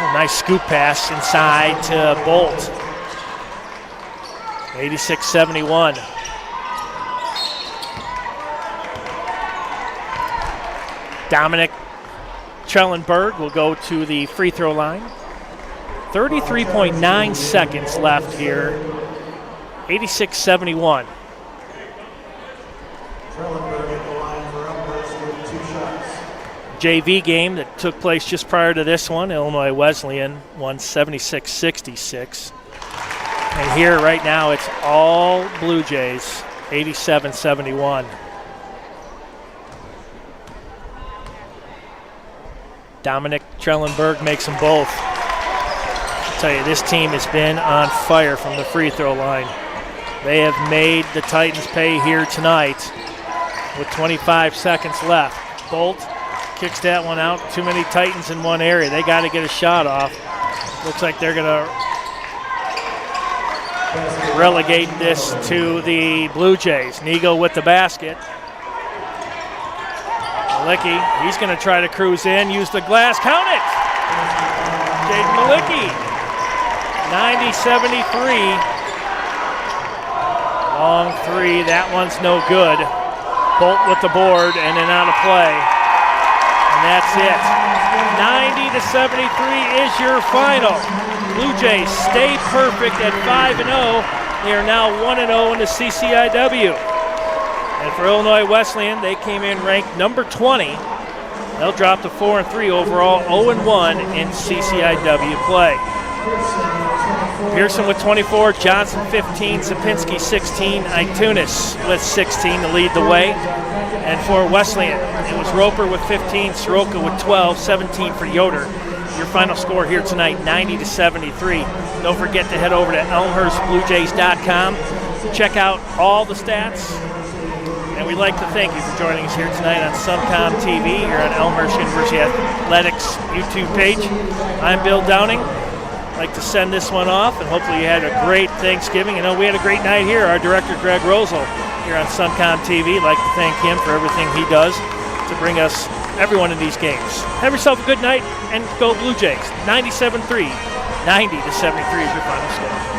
Speaker 3: Oh, nice scoop pass inside to Bolt. 86-71. Dominic Trellenberg will go to the free throw line. 33.9 seconds left here. 86-71. JV game that took place just prior to this one. Illinois Wesleyan won 76-66. And here right now it's all Blue Jays, 87-71. Dominic Trellenberg makes them both. I'll tell you, this team has been on fire from the free throw line. They have made the Titans pay here tonight with 25 seconds left. Bolt kicks that one out. Too many Titans in one area. They got to get a shot off. Looks like they're going to relegate this to the Blue Jays. Nigo with the basket. Malicki, he's going to try to cruise in, use the glass. Count it! Jaden Malicki. 90-73. Long three. That one's no good. Bolt with the board and then out of play. And that's it. 90-73 is your final. Blue Jays stay perfect at 5-0. They are now 1-0 in the CCIW. And for Illinois Wesleyan, they came in ranked number 20. They'll drop to 4-3 overall, 0-1 in CCIW play. Pearson with 24, Johnson 15, Sapinski 16, Itunis with 16 to lead the way. And for Wesleyan, it was Roper with 15, Soroka with 12, 17 for Yoder. Your final score here tonight, 90-73. Don't forget to head over to elmhurstbluejays.com. Check out all the stats. And we'd like to thank you for joining us here tonight on Suncom TV, here on Elmhurst University Athletics YouTube page. I'm Bill Downing. I'd like to send this one off, and hopefully you had a great Thanksgiving. You know, we had a great night here. Our director, Greg Rosel, here on Suncom TV. I'd like to thank him for everything he does to bring us everyone in these games. Have yourself a good night, and go Blue Jays. 97-3, 90-73 is your final score.